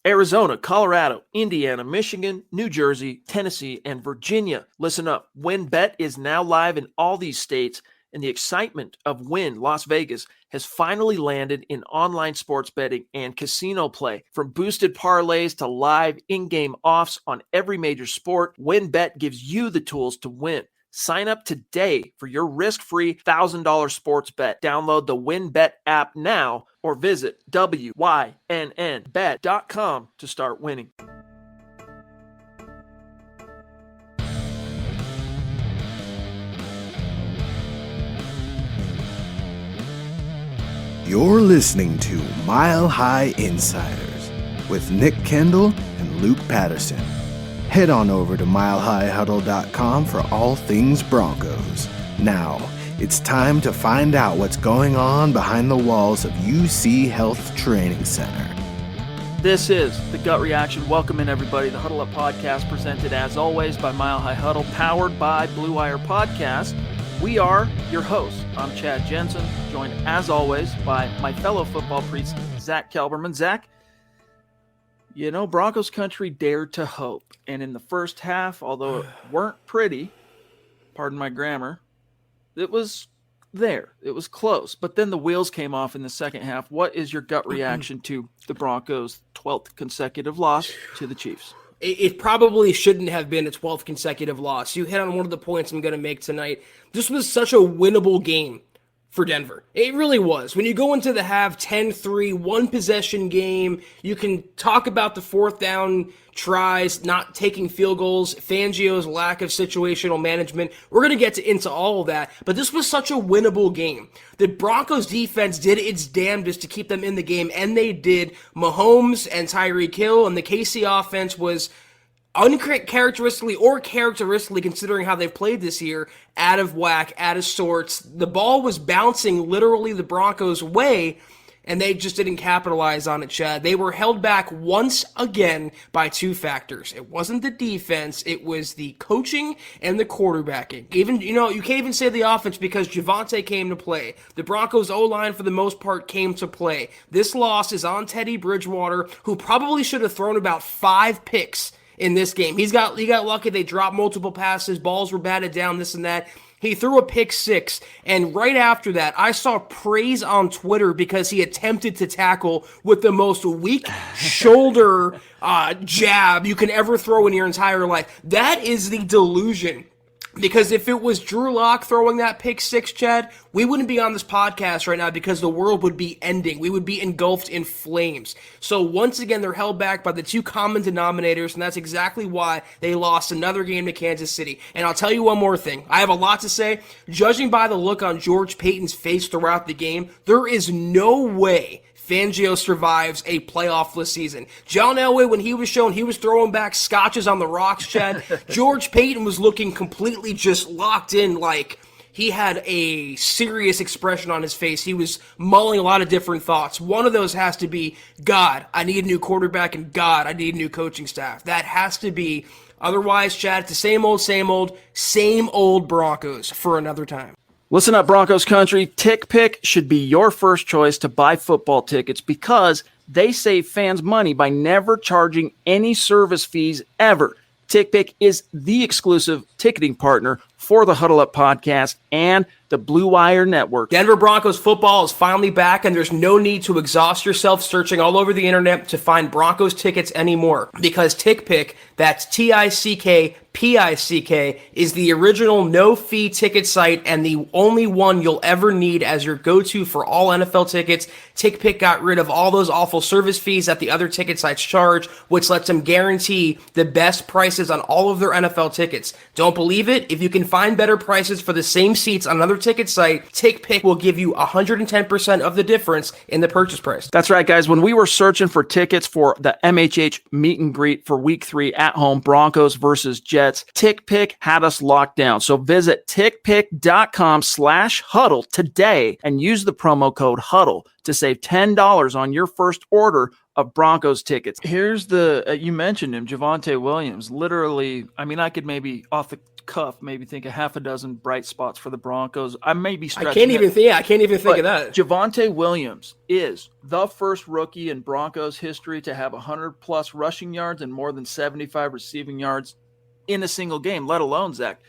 Arizona, Colorado, Indiana, Michigan, New Jersey, Tennessee, and Virginia. Listen up. WynnBET is now live in all these states, and the excitement of Wynn Las Vegas has finally landed in online sports betting and casino play. From boosted parlays to live in-game offs on every major sport, WynnBET gives you the tools to win. Sign up today for your risk-free $1,000 sports bet. Download the WynnBET app now or visit wynnbet.com to start winning. You're listening to Mile High Insiders with Nick Kendall and Luke Patterson. Head on over to milehighhuddle.com for all things Broncos. Now, it's time to find out what's going on behind the walls of UC Health Training Center. This is The Gut Reaction. Welcome in, everybody. The Huddle Up Podcast presented, as always, by Mile High Huddle, powered by Blue Wire Podcast. We are your hosts. I'm Chad Jensen, joined, as always, by my fellow football priest, Zack Kelberman. Zack, you know, Broncos country dared to hope. And in the first half, although it weren't pretty, pardon my grammar, it was there. It was close. But then the wheels came off in the second half. What is your gut reaction to the Broncos' 12th consecutive loss to the Chiefs? It probably shouldn't have been a 12th consecutive loss. You hit on one of the points I'm going to make tonight. This was such a winnable game for Denver. It really was. When you go into the half 10-3, one possession game, you can talk about the fourth down tries, not taking field goals, Fangio's lack of situational management. We're going to get into all of that, but this was such a winnable game. The Broncos defense did its damnedest to keep them in the game, and they did. Mahomes and Tyreek Hill and the KC offense was uncharacteristically or characteristically, considering how they've played this year, out of whack, out of sorts. The ball was bouncing literally the Broncos' way, and they just didn't capitalize on it, Chad. They were held back once again by two factors. It wasn't the defense, it was the coaching and the quarterbacking. Even, you can't even say the offense because Javonte came to play. The Broncos' O-line, for the most part, came to play. This loss is on Teddy Bridgewater, who probably should have thrown about 5 picks in this game. He got lucky. They dropped multiple passes. Balls were batted down, this and that. He threw a pick 6, and right after that, I saw praise on Twitter because he attempted to tackle with the most weak shoulder jab you can ever throw in your entire life. That is the delusion. Because if it was Drew Lock throwing that pick 6, Chad, we wouldn't be on this podcast right now because the world would be ending. We would be engulfed in flames. So once again, they're held back by the two common denominators, and that's exactly why they lost another game to Kansas City. And I'll tell you one more thing. I have a lot to say. Judging by the look on George Paton's face throughout the game, there is no way Fangio survives a playoff-less season. John Elway, when he was shown, he was throwing back scotches on the rocks, Chad. George Paton was looking completely just locked in, like he had a serious expression on his face. He was mulling a lot of different thoughts. One of those has to be, God, I need a new quarterback, and God, I need a new coaching staff. That has to be. Otherwise, Chad, it's the same old Broncos for another time. Listen up, Broncos country. TickPick should be your first choice to buy football tickets because they save fans money by never charging any service fees ever. TickPick is the exclusive ticketing partner for the Huddle Up Podcast and the Blue Wire Network. Denver Broncos football is finally back, and there's no need to exhaust yourself searching all over the internet to find Broncos tickets anymore because TickPick, that's TickPick, is the original no-fee ticket site and the only one you'll ever need as your go-to for all NFL tickets. TickPick got rid of all those awful service fees that the other ticket sites charge, which lets them guarantee the best prices on all of their NFL tickets. Don't believe it? If you can find better prices for the same seats on another ticket site, TickPick will give you 110% of the difference in the purchase price. That's right, guys. When we were searching for tickets for the MHH meet and greet for Week 3 at home, Broncos versus Jets, TickPick had us locked down. So visit tickpick.com/huddle today and use the promo code HUDDLE to save $10 on your first order of Broncos tickets. Here's the, you mentioned him, Javonte Williams. Literally, I mean, I could maybe off the cuff maybe think a half a dozen bright spots for the Broncos. I may be stretching. I can't even think of that. Javonte Williams is the first rookie in Broncos history to have 100-plus rushing yards and more than 75 receiving yards in a single game, let alone, Zach,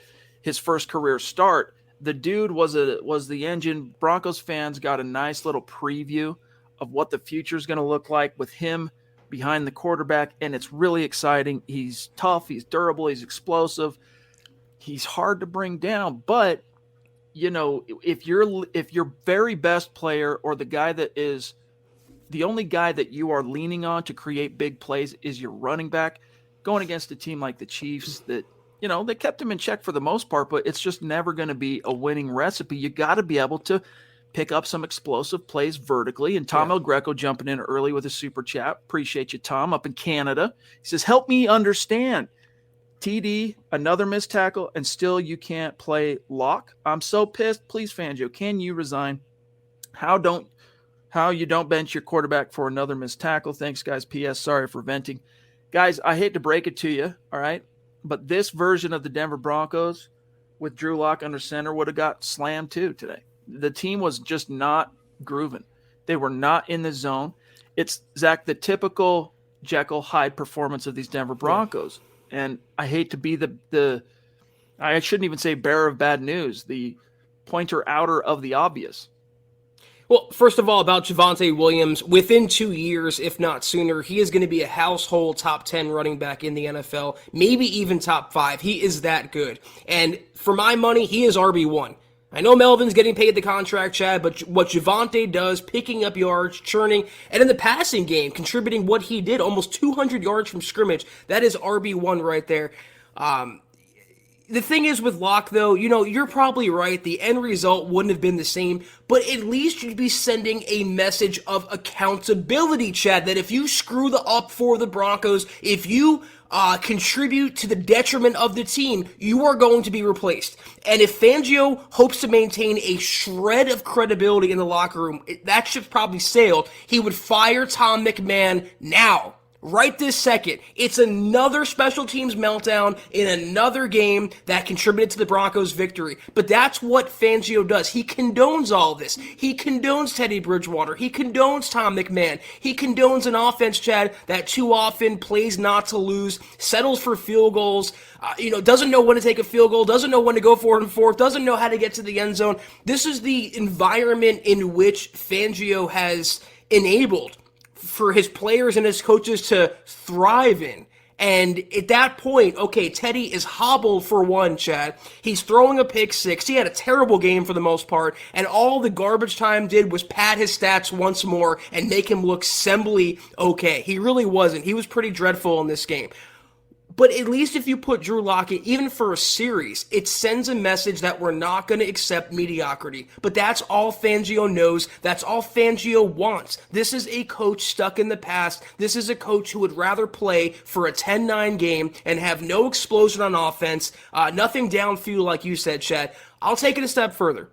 his first career start. The dude was the engine. Broncos fans got a nice little preview of what the future is going to look like with him behind the quarterback, and it's really exciting. He's tough, he's durable, he's explosive, he's hard to bring down. But if your very best player, or the guy that is the only guy that you are leaning on to create big plays, is your running back, going against a team like the Chiefs that they kept him in check for the most part, but it's just never going to be a winning recipe. You got to be able to pick up some explosive plays vertically. And Tom El Greco jumping in early with a super chat. Appreciate you, Tom, up in Canada. He says, help me understand. TD, another missed tackle, and still you can't play lock. I'm so pissed. Please, Fangio, can you resign? How you don't bench your quarterback for another missed tackle? Thanks, guys. P.S. Sorry for venting. Guys, I hate to break it to you, all right? But this version of the Denver Broncos with Drew Lock under center would have got slammed too today. The team was just not grooving. They were not in the zone. It's, Zach, the typical Jekyll Hyde performance of these Denver Broncos. And I hate to be I shouldn't even say bearer of bad news, the pointer outer of the obvious. Well, first of all, about Javonte Williams, within 2 years, if not sooner, he is going to be a household top 10 running back in the NFL, maybe even top 5. He is that good. And for my money, he is RB1. I know Melvin's getting paid the contract, Chad, but what Javonte does, picking up yards, churning, and in the passing game, contributing what he did, almost 200 yards from scrimmage, that is RB1 right there. The thing is with Locke, though, you're probably right. The end result wouldn't have been the same, but at least you'd be sending a message of accountability, Chad, that if you screw up for the Broncos, if you contribute to the detriment of the team, you are going to be replaced. And if Fangio hopes to maintain a shred of credibility in the locker room, that ship's probably sailed. He would fire Tom McMahon now. Right this second. It's another special teams meltdown in another game that contributed to the Broncos' victory. But that's what Fangio does. He condones all this. He condones Teddy Bridgewater. He condones Tom McMahon. He condones an offense, Chad, that too often plays not to lose, settles for field goals, doesn't know when to take a field goal, doesn't know when to go 4-4, doesn't know how to get to the end zone. This is the environment in which Fangio has enabled for his players and his coaches to thrive in. And at that point, okay, Teddy is hobbled for one, Chad. He's throwing a pick six. He had a terrible game for the most part, and all the garbage time did was pad his stats once more and make him look sembly okay. He really wasn't. He was pretty dreadful in this game. But at least if you put Drew Lock in, even for a series, it sends a message that we're not going to accept mediocrity. But that's all Fangio knows. That's all Fangio wants. This is a coach stuck in the past. This is a coach who would rather play for a 10-9 game and have no explosion on offense, nothing downfield like you said, Chad. I'll take it a step further.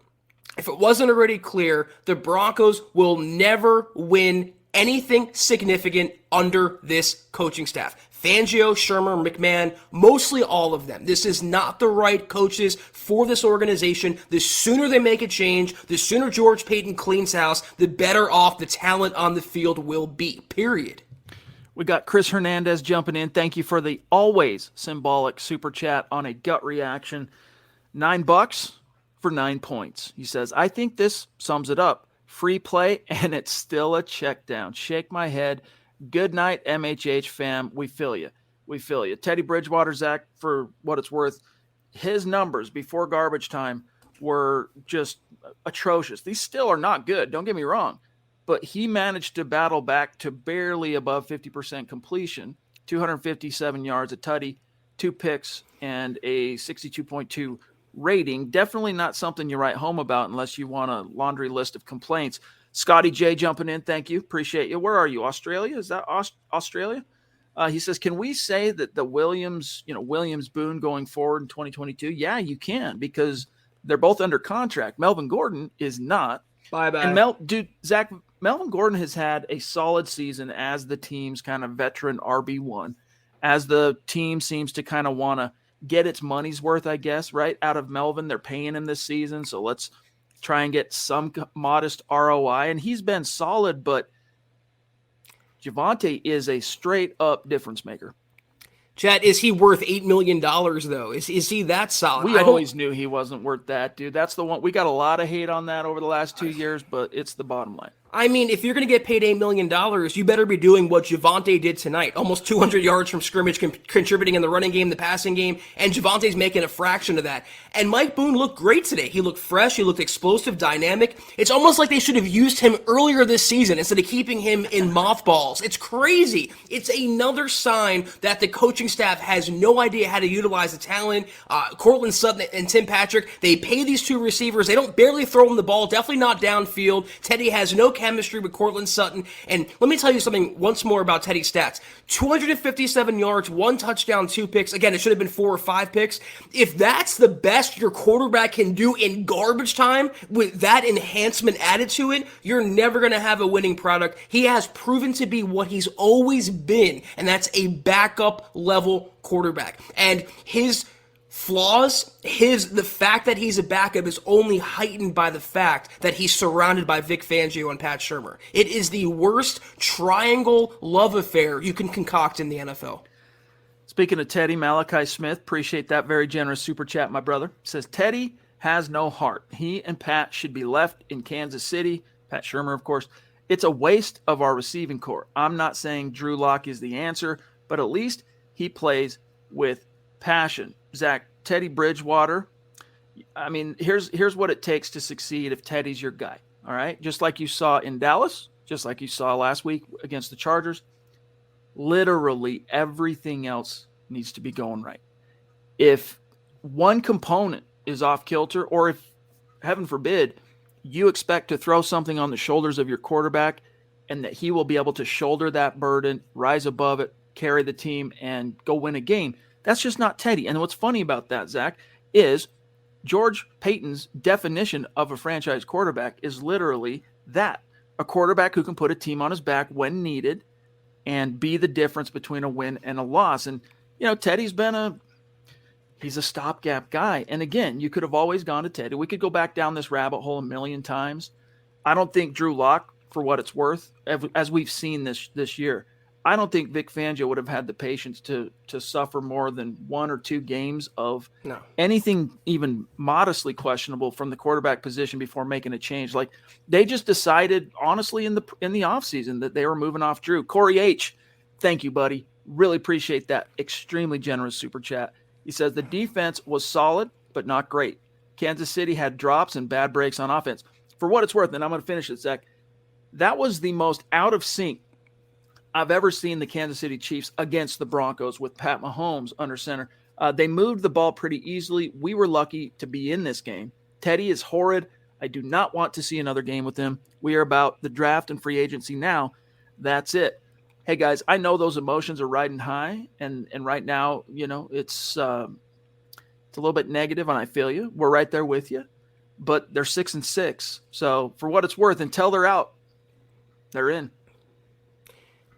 If it wasn't already clear, the Broncos will never win anything significant under this coaching staff. Fangio, Shermer, McMahon, mostly all of them. This is not the right coaches for this organization. The sooner they make a change, the sooner George Paton cleans house, the better off the talent on the field will be, period. We got Chris Hernandez jumping in. Thank you for the always symbolic super chat on a gut reaction. $9 for 9 points. He says, I think this sums it up. Free play, and it's still a check down. Shake my head. Good night, MHH fam. We feel you. We feel you. Teddy Bridgewater, Zach, for what it's worth, his numbers before garbage time were just atrocious. These still are not good. Don't get me wrong. But he managed to battle back to barely above 50% completion, 257 yards a tutty, 2 picks, and a 62.2 rating. Definitely not something you write home about unless you want a laundry list of complaints. Scotty J jumping in. Thank you. Appreciate you. Where are you? Australia? Is that Australia? He says, can we say that the Williams Boone going forward in 2022? Yeah, you can, because they're both under contract. Melvin Gordon is not. Bye-bye. And Zach, Melvin Gordon has had a solid season as the team's kind of veteran RB1, as the team seems to kind of want to get its money's worth, I guess, right? Out of Melvin, they're paying him this season, so let's try and get some modest ROI. And he's been solid, but Javonte is a straight-up difference maker. Chad, is he worth $8 million, though? Is he that solid? We always knew he wasn't worth that, dude. That's the one. We got a lot of hate on that over the last 2 years, but it's the bottom line. I mean, if you're going to get paid $8 million, you better be doing what Javonte did tonight. Almost 200 yards from scrimmage, contributing in the running game, the passing game, and Javonte's making a fraction of that. And Mike Boone looked great today. He looked fresh, he looked explosive, dynamic. It's almost like they should have used him earlier this season instead of keeping him in mothballs. It's crazy. It's another sign that the coaching staff has no idea how to utilize the talent. Cortland Sutton and Tim Patrick, they pay these two receivers. They don't barely throw them the ball, definitely not downfield. Teddy has no chemistry with Cortland Sutton. And let me tell you something once more about Teddy's stats. 257 yards, 1 touchdown, 2 picks. Again, it should have been 4 or 5 picks. If that's the best your quarterback can do in garbage time with that enhancement added to it, you're never going to have a winning product. He has proven to be what he's always been, and that's a backup level quarterback. And his flaws, the fact that he's a backup is only heightened by the fact that he's surrounded by Vic Fangio and Pat Shurmur. It is the worst triangle love affair you can concoct in the NFL. Speaking of Teddy, Malachi Smith, appreciate that very generous super chat, my brother. Says, Teddy has no heart. He and Pat should be left in Kansas City. Pat Shurmur, of course. It's a waste of our receiving corps. I'm not saying Drew Lock is the answer, but at least he plays with passion. Zach, Teddy Bridgewater, I mean, here's what it takes to succeed if Teddy's your guy, all right? Just like you saw in Dallas, just like you saw last week against the Chargers, literally everything else needs to be going right. If one component is off kilter, or if, heaven forbid, you expect to throw something on the shoulders of your quarterback and that he will be able to shoulder that burden, rise above it, carry the team, and go win a game, that's just not Teddy. And what's funny about that, Zach, is George Paton's definition of a franchise quarterback is literally that. A quarterback who can put a team on his back when needed and be the difference between a win and a loss. And, you know, Teddy's he's a stopgap guy. And again, you could have always gone to Teddy. We could go back down this rabbit hole a million times. I don't think Drew Lock, for what it's worth, as we've seen this year, I don't think Vic Fangio would have had the patience to suffer more than 1 or 2 games of anything even modestly questionable from the quarterback position before making a change. Like, they just decided, honestly, in the offseason that they were moving off Drew. Corey H., thank you, buddy. Really appreciate that. Extremely generous super chat. He says the defense was solid, but not great. Kansas City had drops and bad breaks on offense. For what it's worth, and I'm going to finish it, Zach, that was the most out of sync I've ever seen the Kansas City Chiefs against the Broncos with Pat Mahomes under center. They moved the ball pretty easily. We were lucky to be in this game. Teddy is horrid. I do not want to see another game with him. We are about the draft and free agency now. That's it. Hey, guys, I know those emotions are riding high, and right now, you know, it's a little bit negative, and I feel you. We're right there with you. But they're 6-6. So for what it's worth, until they're out, they're in.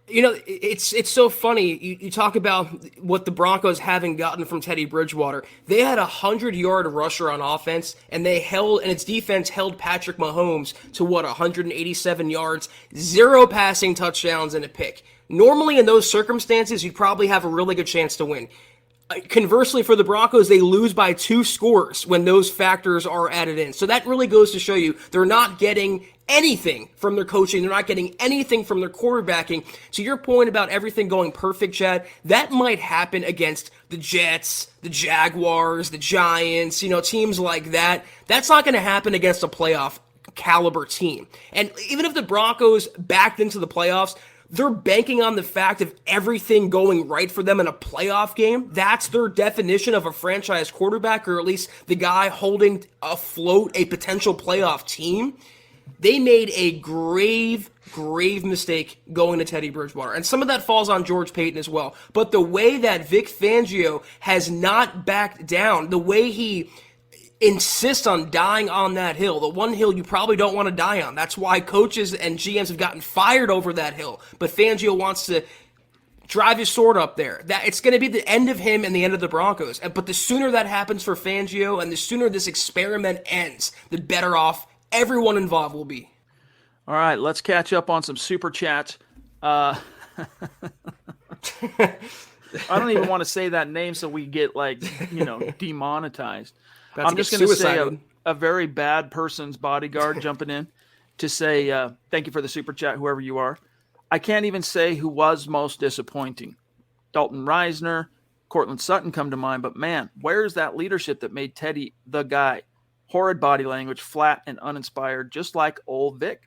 You know, it's so funny. You talk about what the Broncos haven't gotten from Teddy Bridgewater. They had a 100-yard rusher on offense, and its defense held Patrick Mahomes to 187 yards, 0 passing touchdowns, and a pick. Normally, in those circumstances, you'd probably have a really good chance to win. Conversely, for the Broncos, they lose by 2 scores when those factors are added in. So that really goes to show you they're not getting anything from their coaching. They're not getting anything from their quarterbacking. To your point about everything going perfect, Chad, that might happen against the Jets, the Jaguars, the Giants, teams like that. That's not going to happen against a playoff caliber team. And even if the Broncos backed into the playoffs, they're banking on the fact of everything going right for them in a playoff game. That's their definition of a franchise quarterback, or at least the guy holding afloat a potential playoff team. They made a grave mistake going to Teddy Bridgewater. And some of that falls on George Paton as well. But the way that Vic Fangio has not backed down, the way he insists on dying on that hill, the one hill you probably don't want to die on. That's why coaches and GMs have gotten fired over that hill. But Fangio wants to drive his sword up there. That it's going to be the end of him and the end of the Broncos. But the sooner that happens for Fangio and the sooner this experiment ends, the better off everyone involved will be. All right, let's catch up on some super chats. I don't even want to say that name so we get demonetized. I'm just going to say a very bad person's bodyguard jumping in to say thank you for the super chat, whoever you are. I can't even say who was most disappointing. Dalton Reisner, Cortland Sutton come to mind, but man, where's that leadership that made Teddy the guy? Horrid body language, flat and uninspired, just like old Vic.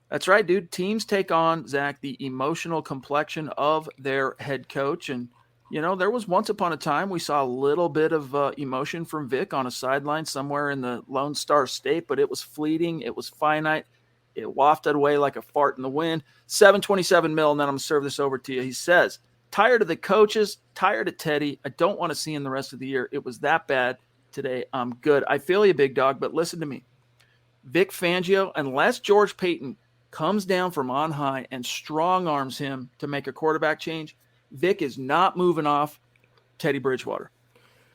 That's right, dude. Teams take on, Zach, the emotional complexion of their head coach. And, there was once upon a time we saw a little bit of emotion from Vic on a sideline somewhere in the Lone Star State, but it was fleeting. It was finite. It wafted away like a fart in the wind. $727 million, and then I'm going to serve this over to you. He says, tired of the coaches, tired of Teddy. I don't want to see him the rest of the year. It was that bad today. I'm good. I feel you, big dog, but listen to me. Vic Fangio, unless George Payton comes down from on high and strong arms him to make a quarterback change, Vic is not moving off Teddy Bridgewater.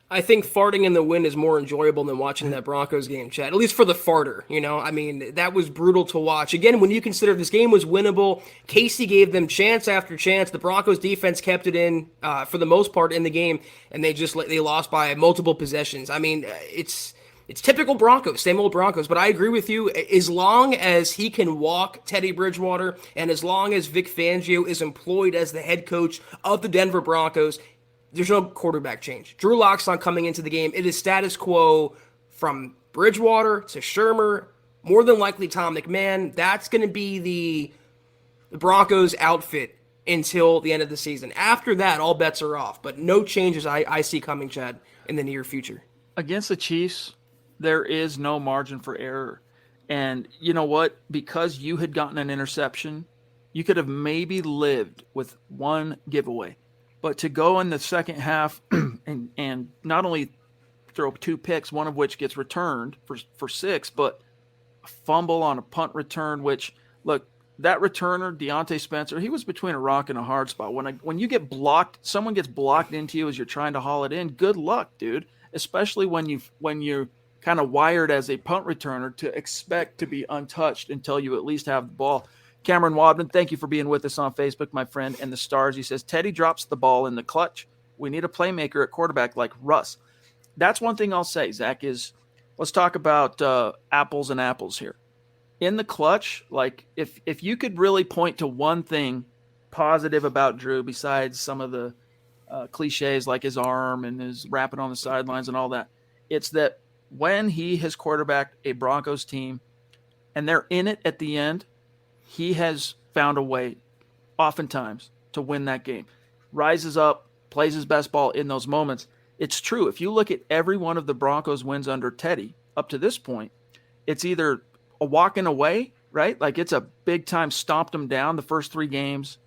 I think farting in the wind is more enjoyable than watching that Broncos game, Chad, at least for the farter. I mean, that was brutal to watch. Again, when you consider this game was winnable, Casey gave them chance after chance. The Broncos defense kept it in for the most part in the game, and they lost by multiple possessions. I mean, it's typical Broncos, same old Broncos, but I agree with you. As long as he can walk Teddy Bridgewater and as long as Vic Fangio is employed as the head coach of the Denver Broncos, there's no quarterback change. Drew Lock's not coming into the game. It is status quo from Bridgewater to Shermer, more than likely Tom McMahon. That's going to be the Broncos outfit until the end of the season. After that, all bets are off, but no changes I see coming, Chad, in the near future. Against the Chiefs, there is no margin for error. And you know what? Because you had gotten an interception, you could have maybe lived with one giveaway. But to go in the second half and not only throw 2 picks, one of which gets returned for 6, but a fumble on a punt return, which, look, that returner, Deontay Spencer, he was between a rock and a hard spot. When you get blocked, someone gets blocked into you as you're trying to haul it in, good luck, dude, especially when you're kind of wired as a punt returner to expect to be untouched until you at least have the ball. Cameron Wadman, thank you for being with us on Facebook, my friend, and the stars. He says, Teddy drops the ball in the clutch. We need a playmaker at quarterback like Russ. That's one thing I'll say, Zach, is let's talk about apples and apples here. In the clutch, like if you could really point to one thing positive about Drew besides some of the cliches like his arm and his rapping on the sidelines and all that, it's that when he has quarterbacked a Broncos team and they're in it at the end, he has found a way oftentimes to win that game. Rises up, plays his best ball in those moments. It's true. If you look at every one of the Broncos wins under Teddy up to this point, it's either a walking away, right? Like it's a big time stomped him down the first 3 games.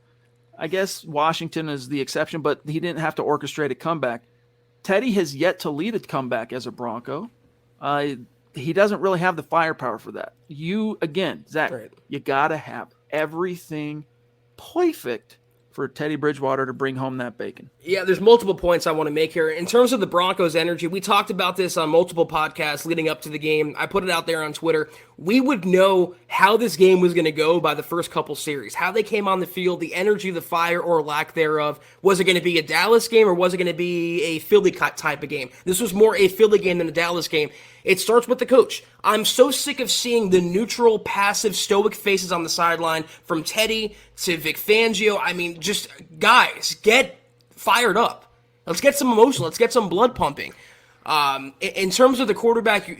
I guess Washington is the exception, but he didn't have to orchestrate a comeback. Teddy has yet to lead a comeback as a Bronco. He doesn't really have the firepower for that. Again, Zach, right. You got to have everything perfect for Teddy Bridgewater to bring home that bacon. Yeah, there's multiple points I want to make here. In terms of the Broncos' energy, we talked about this on multiple podcasts leading up to the game. I put it out there on Twitter. We would know how this game was going to go by the first couple series, how they came on the field, the energy, the fire, or lack thereof. Was it going to be a Dallas game or was it going to be a Philly type of game? This was more a Philly game than a Dallas game. It starts with the coach. I'm so sick of seeing the neutral, passive, stoic faces on the sideline from Teddy to Vic Fangio. I mean, just guys, get fired up. Let's get some emotion. Let's get some blood pumping. In terms of the quarterback,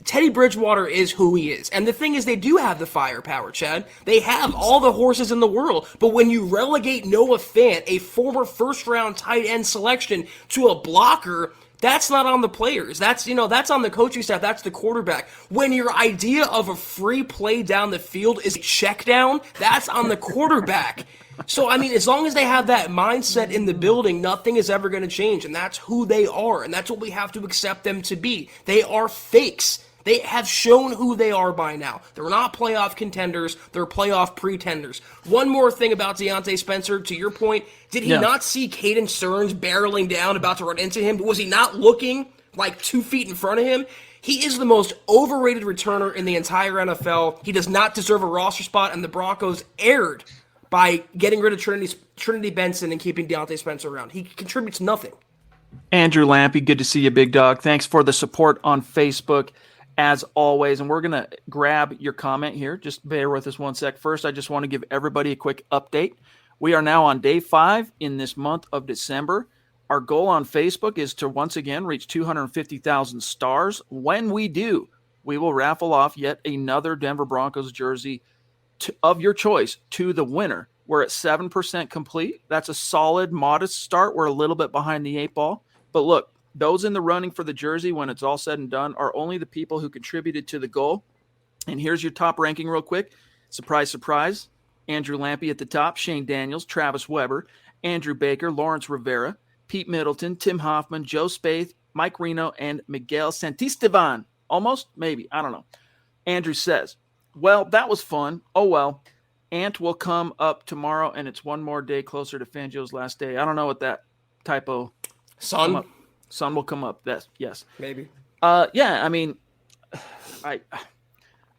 Teddy Bridgewater is who he is. And the thing is, they do have the firepower, Chad. They have all the horses in the world. But when you relegate Noah Fant, a former first-round tight end selection, to a blocker, that's not on the players. That's on the coaching staff. That's the quarterback. When your idea of a free play down the field is a check down, that's on the quarterback. So, I mean, as long as they have that mindset in the building, nothing is ever going to change. And that's who they are. And that's what we have to accept them to be. They are fakes. They have shown who they are by now. They're not playoff contenders. They're playoff pretenders. One more thing about Deontay Spencer, to your point, did he not see Caden Stearns barreling down, about to run into him? Was he not looking like 2 feet in front of him? He is the most overrated returner in the entire NFL. He does not deserve a roster spot, and the Broncos erred by getting rid of Trinity Benson and keeping Deontay Spencer around. He contributes nothing. Andrew Lampy, good to see you, big dog. Thanks for the support on Facebook, as always. And we're going to grab your comment here. Just bear with us one sec. First, I just want to give everybody a quick update. We are now on day 5 in this month of December. Our goal on Facebook is to once again reach 250,000 stars. When we do, we will raffle off yet another Denver Broncos jersey of your choice to the winner. We're at 7% complete. That's a solid, modest start. We're a little bit behind the 8 ball. But look, those in the running for the jersey, when it's all said and done, are only the people who contributed to the goal. And here's your top ranking real quick. Surprise, surprise. Andrew Lampy at the top, Shane Daniels, Travis Weber, Andrew Baker, Lawrence Rivera, Pete Middleton, Tim Hoffman, Joe Spaeth, Mike Reno, and Miguel Santisteban. Almost? Maybe. I don't know. Andrew says, well, that was fun. Oh, well. Ant will come up tomorrow, and it's one more day closer to Fangio's last day. I don't know what that typo. Sun will come up. That's yes. Maybe. Yeah, I mean, I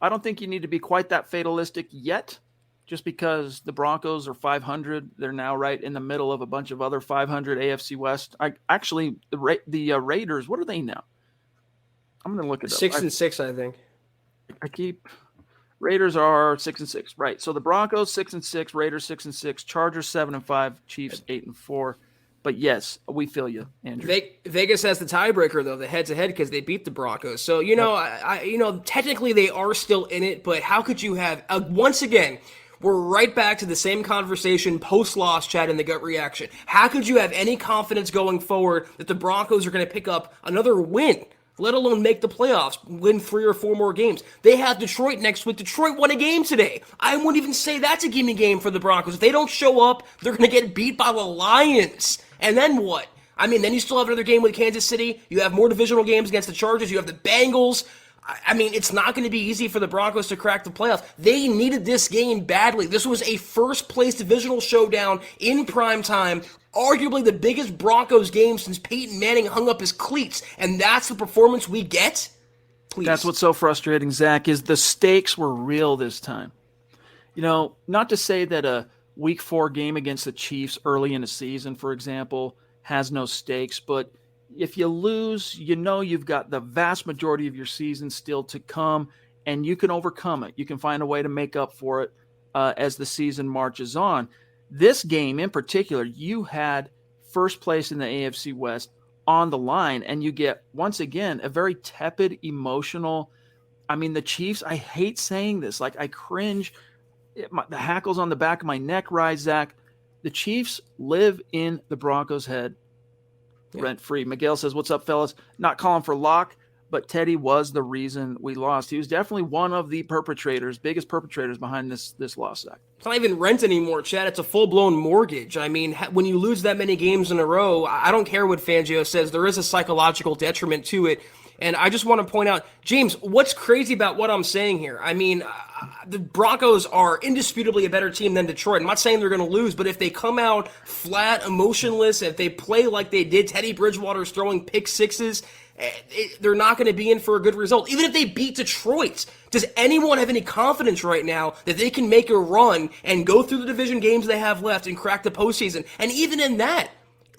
don't think you need to be quite that fatalistic yet, just because the Broncos are 500. They're now right in the middle of a bunch of other 500 AFC West. The Raiders, what are they now? I'm going to look it up. 6-6, I think. Raiders are 6-6, right? So the Broncos 6-6, Raiders 6-6, Chargers 7-5, Chiefs 8-4. But yes, we feel you, Andrew. Vegas has the tiebreaker though, the head-to-head, because they beat the Broncos. So technically they are still in it. But how could you have once again? We're right back to the same conversation post-loss, Chad, in the gut reaction. How could you have any confidence going forward that the Broncos are going to pick up another win, let alone make the playoffs, win 3 or 4 more games? They have Detroit next week. Detroit won a game today. I wouldn't even say that's a gimme game for the Broncos. If they don't show up, they're going to get beat by the Lions. And then what? I mean, then you still have another game with Kansas City. You have more divisional games against the Chargers. You have the Bengals. I mean, it's not going to be easy for the Broncos to crack the playoffs. They needed this game badly. This was a first-place divisional showdown in prime time, arguably the biggest Broncos game since Peyton Manning hung up his cleats, and that's the performance we get? Please. That's what's so frustrating, Zach, is the stakes were real this time. You know, not to say that a Week 4 game against the Chiefs early in the season, for example, has no stakes, but if you lose, you know you've got the vast majority of your season still to come, and you can overcome it. You can find a way to make up for it as the season marches on. This game in particular, you had first place in the AFC West on the line, and you get, once again, a very tepid, emotional – I mean, the Chiefs, I hate saying this. Like, I cringe. The hackles on the back of my neck rise, Zach. The Chiefs live in the Broncos' head. Rent-free. Miguel says, what's up, fellas? Not calling for Locke, but Teddy was the reason we lost. He was definitely one of the biggest perpetrators behind this loss, Zach. It's not even rent anymore, Chad. It's a full-blown mortgage. I mean, when you lose that many games in a row, I don't care what Fangio says. There is a psychological detriment to it. And I just want to point out, James, what's crazy about what I'm saying here? I mean, the Broncos are indisputably a better team than Detroit. I'm not saying they're going to lose, but if they come out flat, emotionless, if they play like they did, Teddy Bridgewater's throwing pick sixes, they're not going to be in for a good result. Even if they beat Detroit, does anyone have any confidence right now that they can make a run and go through the division games they have left and crack the postseason? And even in that,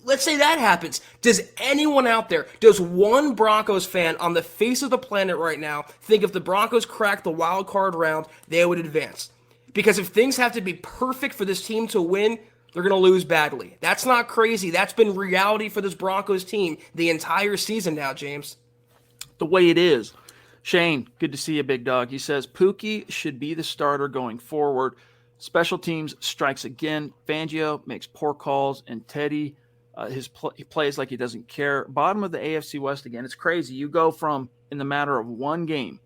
let's say that happens. Does anyone out there, does one Broncos fan on the face of the planet right now think if the Broncos cracked the wild card round, they would advance? Because if things have to be perfect for this team to win, they're going to lose badly. That's not crazy. That's been reality for this Broncos team the entire season now, James. The way it is. Shane, good to see you, big dog. He says, Pookie should be the starter going forward. Special teams strikes again. Fangio makes poor calls, and Teddy he plays like he doesn't care. Bottom of the AFC West again. It's crazy. You go from, in the matter of one game,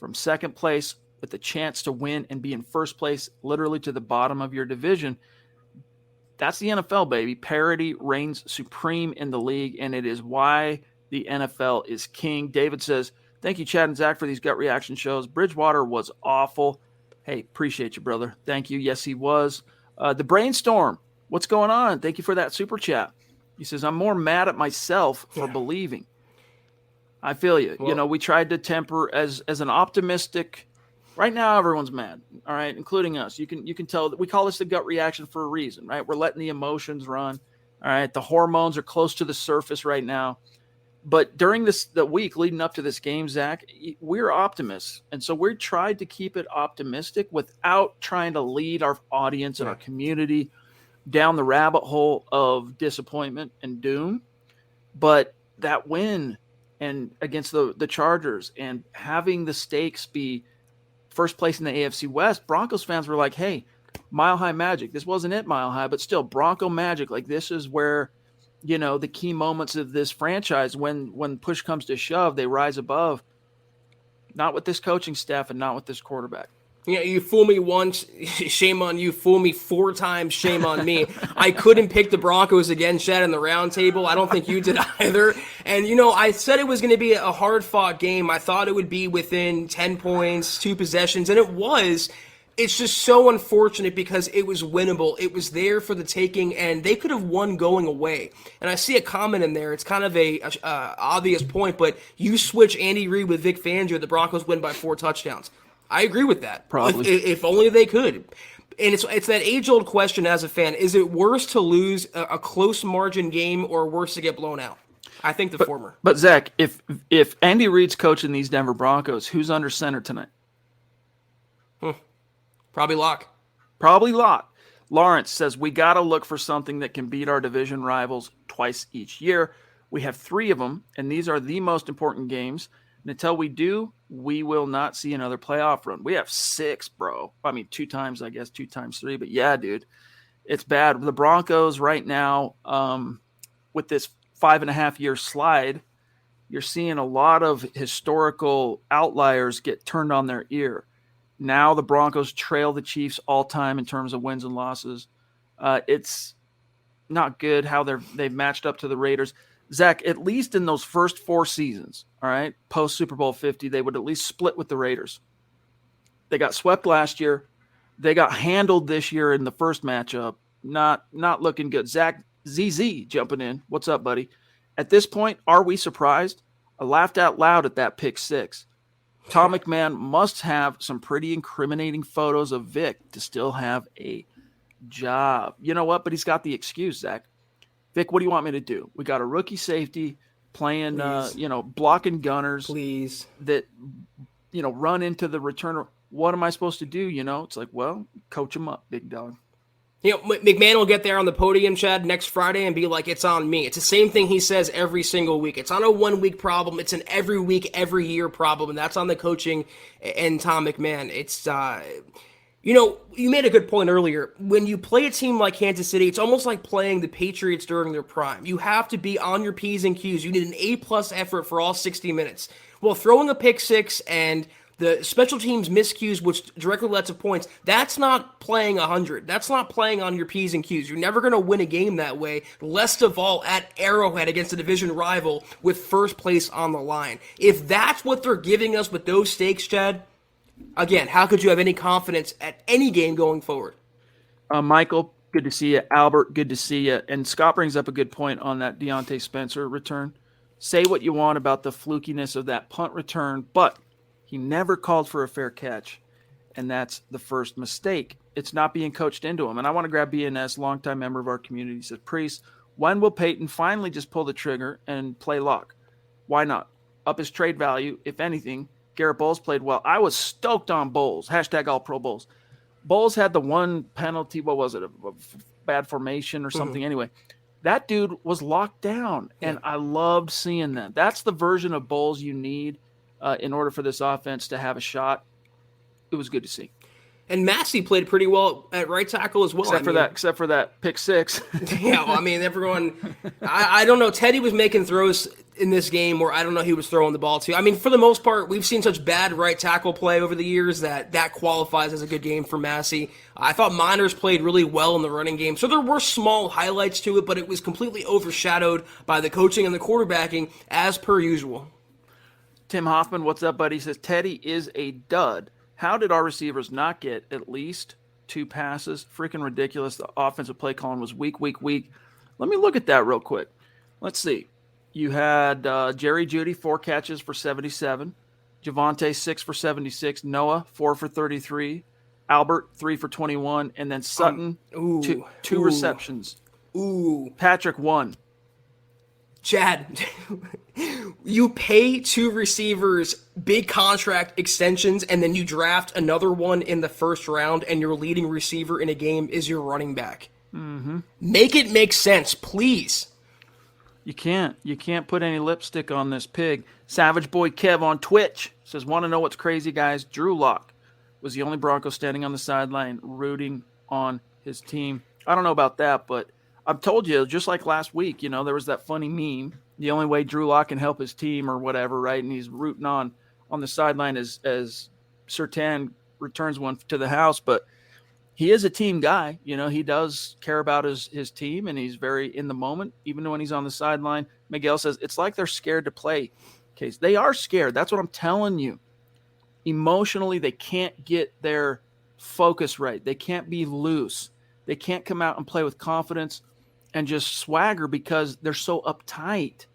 from second place with the chance to win and be in first place, literally to the bottom of your division. That's the NFL, baby. Parity reigns supreme in the league, and it is why the NFL is king. David says, Thank you, Chad and Zach, for these gut reaction shows. Bridgewater was awful. Hey, appreciate you, brother. Thank you. Yes, he was. The Brainstorm, what's going on? Thank you for that super chat. He says, I'm more mad at myself for believing. I feel you. Well, we tried to temper as an optimistic. Right now, everyone's mad. All right, including us. You can tell that we call this the gut reaction for a reason, right? We're letting the emotions run. All right, the hormones are close to the surface right now. But during the week leading up to this game, Zach, we're optimists, and so we tried to keep it optimistic without trying to lead our audience and our community down the rabbit hole of disappointment and doom. But that win and against the Chargers and having the stakes be first place in the AFC West, Broncos fans were like, hey, Mile High Magic. This wasn't it, Mile High, but still Bronco Magic. Like, this is where, the key moments of this franchise, when push comes to shove, they rise above. Not with this coaching staff and not with this quarterback. Yeah, you fool me once, shame on you. Fool me 4 times, shame on me. I couldn't pick the Broncos again, Chad, in the round table. I don't think you did either. And, I said it was going to be a hard-fought game. I thought it would be within 10 points, 2 possessions, and it was. It's just so unfortunate because it was winnable. It was there for the taking, and they could have won going away. And I see a comment in there. It's kind of a obvious point, but you switch Andy Reid with Vic Fangio, the Broncos win by 4 touchdowns. I agree with that. Probably. If only they could. And it's that age-old question as a fan. Is it worse to lose a close margin game or worse to get blown out? I think the former. But, Zach, if Andy Reid's coaching these Denver Broncos, who's under center tonight? Probably Locke. Probably Locke. Lawrence says, we got to look for something that can beat our division rivals twice each year. We have 3 of them, and these are the most important games. And until we do, we will not see another playoff run. We have 6, bro. I mean, 2 times, I guess, 2 times 3. But, yeah, dude, it's bad. The Broncos right now, with this 5.5-year slide, you're seeing a lot of historical outliers get turned on their ear. Now the Broncos trail the Chiefs all time in terms of wins and losses. It's not good how they've matched up to the Raiders. Zach, at least in those first 4 seasons, all right, post Super Bowl 50, they would at least split with the Raiders. They got swept last year. They got handled this year in the first matchup. Not looking good. Zach, ZZ jumping in. What's up, buddy? At this point, are we surprised? I laughed out loud at that pick 6. Tom McMahon must have some pretty incriminating photos of Vic to still have a job. You know what? But he's got the excuse, Zach. Vic, what do you want me to do? We got a rookie safety playing, blocking gunners. Please. That, run into the returner. What am I supposed to do? It's like, well, coach him up, big dog. McMahon will get there on the podium, Chad, next Friday and be like, it's on me. It's the same thing he says every single week. It's not a 1-week problem. It's an every week, every year problem, and that's on the coaching and Tom McMahon. It's, you made a good point earlier. When you play a team like Kansas City, it's almost like playing the Patriots during their prime. You have to be on your P's and Q's. You need an A-plus effort for all 60 minutes. Well, throwing a pick 6 and the special teams miscues, which directly led to points, that's not playing 100. That's not playing on your P's and Q's. You're never going to win a game that way, least of all at Arrowhead against a division rival with first place on the line. If that's what they're giving us with those stakes, Chad, again, how could you have any confidence at any game going forward? Michael, good to see you. Albert, good to see you. And Scott brings up a good point on that Deontay Spencer return. Say what you want about the flukiness of that punt return, but he never called for a fair catch, and that's the first mistake. It's not being coached into him. And I want to grab BNS, longtime member of our community. He says, Priest, when will Peyton finally just pull the trigger and play lock? Why not? Up his trade value, if anything. Garrett Bowles played well. I was stoked on Bowles. Hashtag all pro Bowles. Bowles had the one penalty. What was it? A bad formation or something. Anyway, that dude was locked down, and I loved seeing that. That's the version of Bowles you need in order for this offense to have a shot. It was good to see. And Massey played pretty well at right tackle as well. Except for that pick 6. Yeah, well, I mean, everyone, I don't know. Teddy was making throws in this game where I don't know he was throwing the ball to. I mean, for the most part, we've seen such bad right tackle play over the years that qualifies as a good game for Massey. I thought Miners played really well in the running game. So there were small highlights to it, but it was completely overshadowed by the coaching and the quarterbacking as per usual. Tim Hoffman, what's up, buddy? He says, Teddy is a dud. How did our receivers not get at least 2 passes? Freaking ridiculous. The offensive play calling was weak. Let me look at that real quick. Let's see. You had Jerry Jeudy, 4 catches for 77. Javonte, 6 for 76. Noah, 4 for 33. Albert, 3 for 21. And then Sutton, 2 receptions. Patrick, 1. Chad, you pay 2 receivers big contract extensions, and then you draft another one in the first round, and your leading receiver in a game is your running back. Mm-hmm. Make it make sense, please. You can't put any lipstick on this pig. Savage Boy Kev on Twitch says, want to know what's crazy, guys? Drew Lock was the only Bronco standing on the sideline rooting on his team. I don't know about that, but I've told you, just like last week, there was that funny meme. The only way Drew Lock can help his team or whatever, right? And he's rooting on the sideline as Surtain returns one to the house. But he is a team guy. He does care about his team, and he's very in the moment, even when he's on the sideline. Miguel says, it's like they're scared to play. Okay, they are scared. That's what I'm telling you. Emotionally, they can't get their focus right. They can't be loose. They can't come out and play with confidence and just swagger because they're so uptight.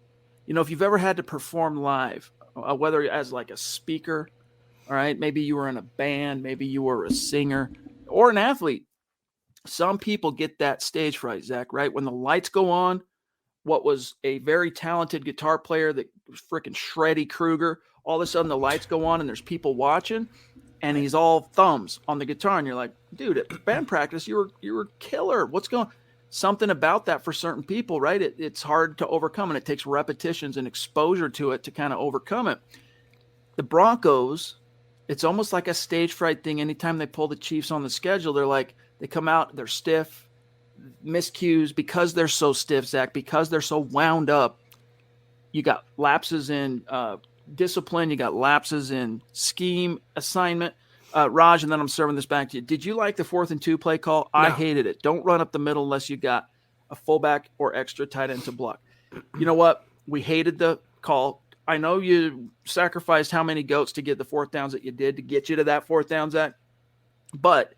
If you've ever had to perform live, whether as like a speaker, all right, maybe you were in a band, maybe you were a singer or an athlete. Some people get that stage fright, Zach, right? When the lights go on, what was a very talented guitar player that was freaking Shreddy Krueger, all of a sudden the lights go on and there's people watching and he's all thumbs on the guitar. And you're like, dude, at band practice, you were killer. What's going on? Something about that for certain people, right? It's hard to overcome, and it takes repetitions and exposure to it to kind of overcome it. The Broncos, it's almost like a stage fright thing. Anytime they pull the Chiefs on the schedule, they come out, they're stiff, miscues because they're so stiff, Zach, because they're so wound up. You got lapses in discipline, you got lapses in scheme assignment. Raj, and then I'm serving this back to you. Did you like the 4th and 2 play call? No. I hated it. Don't run up the middle unless you got a fullback or extra tight end to block. You know what? We hated the call. I know you sacrificed how many goats to get the 4th downs that you did to get you to that 4th down, Zach. But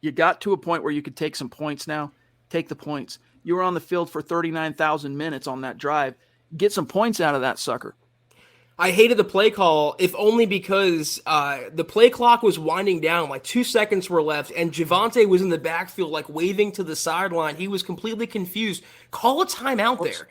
you got to a point where you could take some points now. Take the points. You were on the field for 39,000 minutes on that drive. Get some points out of that sucker. I hated the play call, if only because the play clock was winding down, like 2 seconds were left, and Javonte was in the backfield, like waving to the sideline. He was completely confused. Call a timeout there.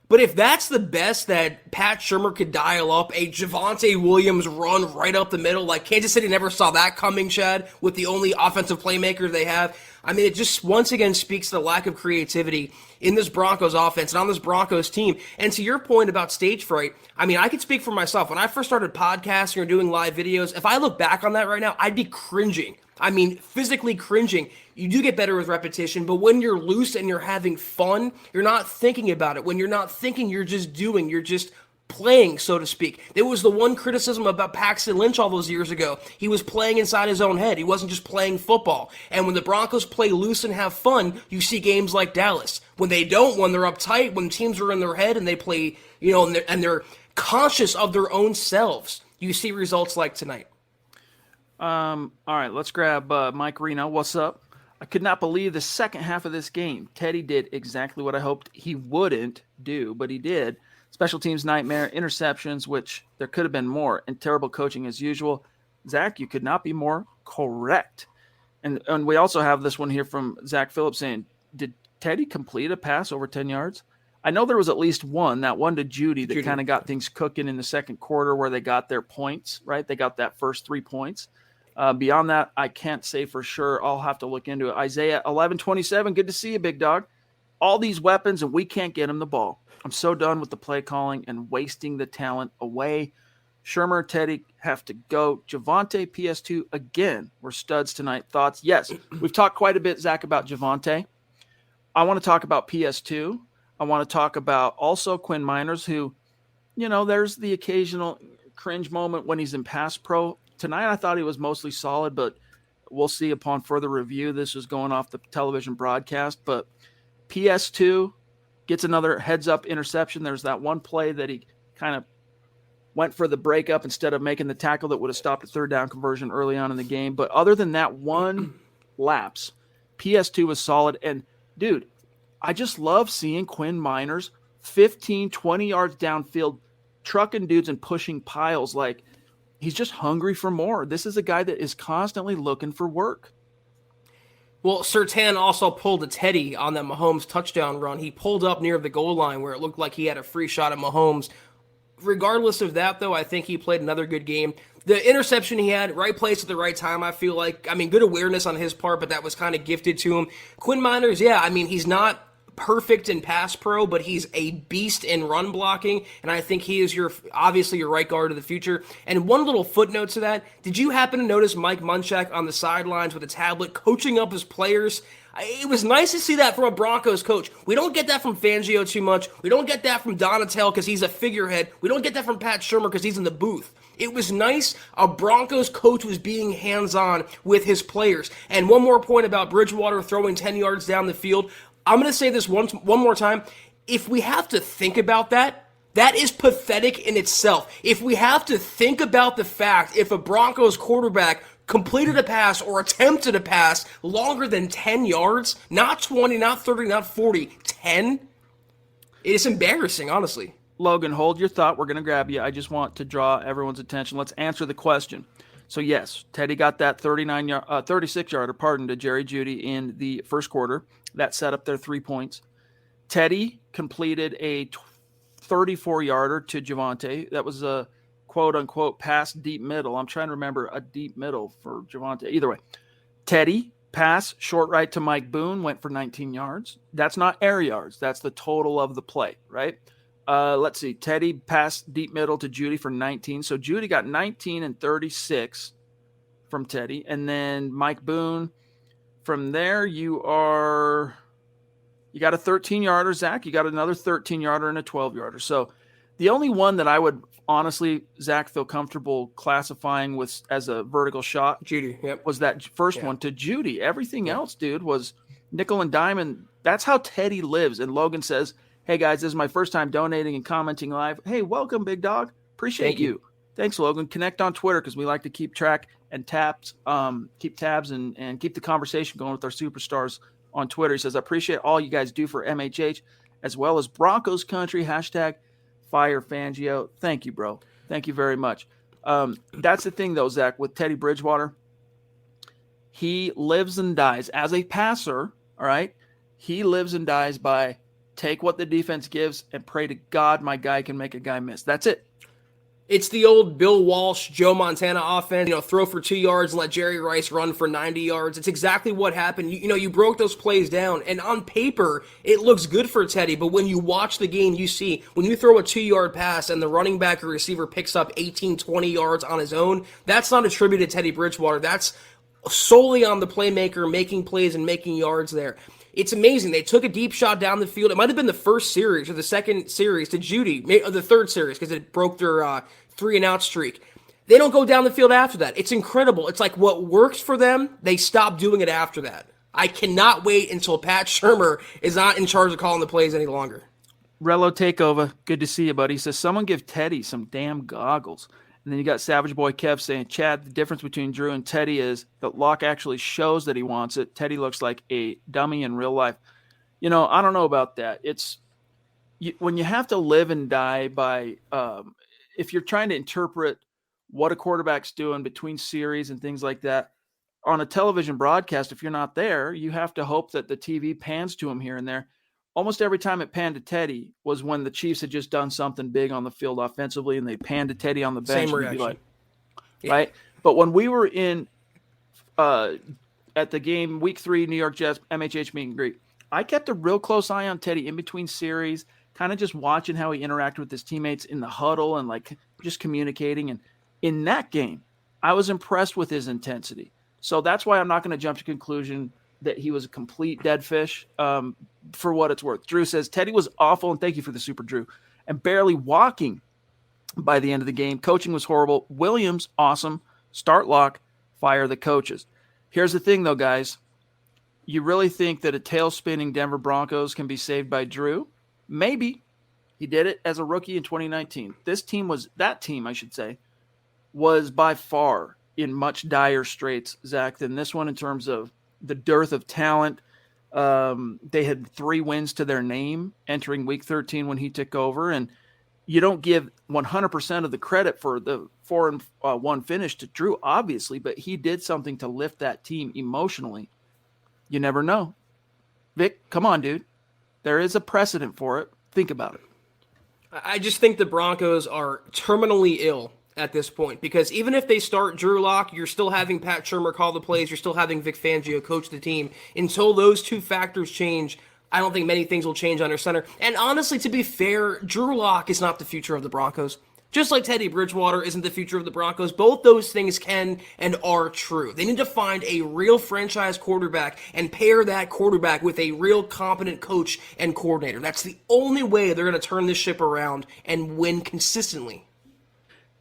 But if that's the best that Pat Shurmur could dial up, a Javonte Williams run right up the middle, like Kansas City never saw that coming, Chad, with the only offensive playmaker they have. I mean, it just once again speaks to the lack of creativity in this Broncos offense and on this Broncos team. And to your point about stage fright, I mean, I could speak for myself. When I first started podcasting or doing live videos, if I look back on that right now, I'd be cringing. I mean, physically cringing. You do get better with repetition, but when you're loose and you're having fun, you're not thinking about it. When you're not thinking, you're just doing. You're just playing, so to speak. There was the one criticism about Paxton Lynch all those years ago. He was playing inside his own head. He wasn't just playing football. And when the Broncos play loose and have fun, you see games like Dallas. When they don't, when they're uptight, when teams are in their head and they play, and they're conscious of their own selves, you see results like tonight. All right, let's grab Mike Reno. What's up? I could not believe the second half of this game. Teddy did exactly what I hoped he wouldn't do, but he did. Special teams nightmare, interceptions, which there could have been more, and terrible coaching as usual. Zach, you could not be more correct. And we also have this one here from Zach Phillips saying, did Teddy complete a pass over 10 yards? I know there was at least one, that one to Jeudy that kind of got things cooking in the second quarter where they got their points, right? They got that first 3 points. Beyond that, I can't say for sure. I'll have to look into it. Isaiah 11:27, good to see you, big dog. All these weapons, and we can't get him the ball. I'm so done with the play calling and wasting the talent away. Shurmur, Teddy have to go. Javonte, PS2, again, we're studs tonight. Thoughts? Yes, we've talked quite a bit, Zach, about Javonte. I want to talk about PS2. I want to talk about also Quinn Miners, who, there's the occasional cringe moment when he's in pass pro. Tonight I thought he was mostly solid, but we'll see upon further review. This is going off the television broadcast, but PS2 gets another heads-up interception. There's that one play that he kind of went for the breakup instead of making the tackle that would have stopped a third down conversion early on in the game. But other than that one lapse, PS2 was solid. And, dude, I just love seeing Quinn Miners 15, 20 yards downfield, trucking dudes and pushing piles. Like, he's just hungry for more. This is a guy that is constantly looking for work. Well, Surtain also pulled a Teddy on that Mahomes touchdown run. He pulled up near the goal line where it looked like he had a free shot at Mahomes. Regardless of that, though, I think he played another good game. The interception he had, right place at the right time, I feel like. I mean, good awareness on his part, but that was kind of gifted to him. Quinn Miners, yeah, I mean, he's not perfect in pass pro, but he's a beast in run blocking, and I think he is obviously your right guard of the future. And one little footnote to that, did you happen to notice Mike Munchak on the sidelines with a tablet coaching up his players? It was nice to see that from a Broncos coach. We don't get that from Fangio too much. We don't get that from Donatel because he's a figurehead. We don't get that from Pat Shurmur because he's in the booth. It was nice a Broncos coach was being hands-on with his players. And one more point about Bridgewater throwing 10 yards down the field. I'm going to say this one more time. If we have to think about that, that is pathetic in itself. If we have to think about the fact if a Broncos quarterback completed a pass or attempted a pass longer than 10 yards, not 20, not 30, not 40, 10, it's embarrassing, honestly. Logan, hold your thought. We're going to grab you. I just want to draw everyone's attention. Let's answer the question. So, yes, Teddy got that 36-yarder, to Jerry Jeudy in the first quarter. That set up their 3 points. Teddy completed a 34-yarder to Javonte. That was a quote-unquote pass deep middle. I'm trying to remember a deep middle for Javonte. Either way, Teddy pass short right to Mike Boone, went for 19 yards. That's not air yards. That's the total of the play, right? Let's see. Teddy passed deep middle to Jeudy for 19. So Jeudy got 19 and 36 from Teddy. And then Mike Boone, from there you got a 13-yarder, Zach. You got another 13-yarder and a 12-yarder. So the only one that I would honestly, Zach, feel comfortable classifying with as a vertical shot Jeudy, yep, was that first one to Jeudy. Everything else, dude, was nickel and dime. And that's how Teddy lives. And Logan says, hey, guys, this is my first time donating and commenting live. Hey, welcome, big dog. Appreciate you. Thanks, Logan. Connect on Twitter because we like to keep track and keep tabs and keep the conversation going with our superstars on Twitter. He says, I appreciate all you guys do for MHH as well as Broncos country, #Fire Fangio. Thank you, bro. Thank you very much. That's the thing, though, Zach, with Teddy Bridgewater. He lives and dies as a passer, all right? He lives and dies by take what the defense gives and pray to God my guy can make a guy miss. That's it. It's the old Bill Walsh, Joe Montana offense, throw for 2 yards and let Jerry Rice run for 90 yards. It's exactly what happened. You broke those plays down, and on paper, it looks good for Teddy, but when you watch the game, you see when you throw a 2-yard pass and the running back or receiver picks up 18, 20 yards on his own, that's not attributed to Teddy Bridgewater. That's solely on the playmaker making plays and making yards there. It's amazing. They took a deep shot down the field. It might have been the first series or the second series to Jeudy, or the third series because it broke their 3-and-out streak. They don't go down the field after that. It's incredible. It's like what works for them, they stop doing it after that. I cannot wait until Pat Shurmur is not in charge of calling the plays any longer. Rello Takeover, good to see you, buddy. He says, someone give Teddy some damn goggles. And then you got Savage Boy Kev saying, Chad, the difference between Drew and Teddy is that Locke actually shows that he wants it. Teddy looks like a dummy in real life. I don't know about that. When you have to live and die by if you're trying to interpret what a quarterback's doing between series and things like that, on a television broadcast, if you're not there, you have to hope that the TV pans to him here and there. Almost every time it panned to Teddy was when the Chiefs had just done something big on the field offensively, and they panned to Teddy on the bench. Same reaction. Like, right? But when we were in at the game, Week 3, New York Jets, MHH meet and greet, I kept a real close eye on Teddy in between series, kind of just watching how he interacted with his teammates in the huddle and like just communicating. And in that game, I was impressed with his intensity. So that's why I'm not going to jump to conclusion that he was a complete dead fish for what it's worth. Drew says, Teddy was awful, and thank you for the super, Drew, and barely walking by the end of the game. Coaching was horrible. Williams, awesome. Start Locke, fire the coaches. Here's the thing, though, guys. You really think that a tail-spinning Denver Broncos can be saved by Drew? Maybe. He did it as a rookie in 2019. That team, I should say, was by far in much dire straits, Zach, than this one in terms of the dearth of talent. They had 3 wins to their name entering week 13 when he took over. And you don't give 100% of the credit for the 4-1 finish to Drew, obviously, but he did something to lift that team emotionally. You never know. Vic, come on, dude. There is a precedent for it. Think about it. I just think the Broncos are terminally ill at this point, because even if they start Drew Lock, you're still having Pat Shurmur call the plays, you're still having Vic Fangio coach the team. Until those 2 factors change, I don't think many things will change under center. And honestly, to be fair, Drew Lock is not the future of the Broncos. Just like Teddy Bridgewater isn't the future of the Broncos, both those things can and are true. They need to find a real franchise quarterback and pair that quarterback with a real competent coach and coordinator. That's the only way they're going to turn this ship around and win consistently.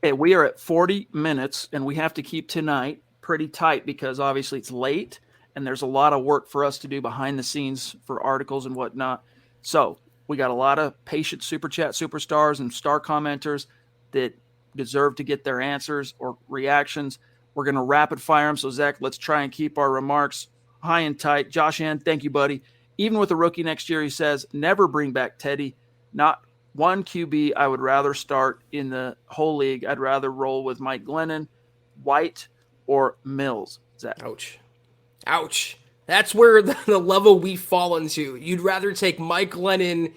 Hey, we are at 40 minutes, and we have to keep tonight pretty tight because obviously it's late, and there's a lot of work for us to do behind the scenes for articles and whatnot. So we got a lot of patient Super Chat superstars and star commenters that deserve to get their answers or reactions. We're going to rapid fire them. So, Zach, let's try and keep our remarks high and tight. Josh Ann, thank you, buddy. Even with a rookie next year, he says, never bring back Teddy. Not one QB I would rather start in the whole league. I'd rather roll with Mike Glennon, White, or Mills. Zach. Ouch. That's where the level we fall into. You'd rather take Mike Glennon,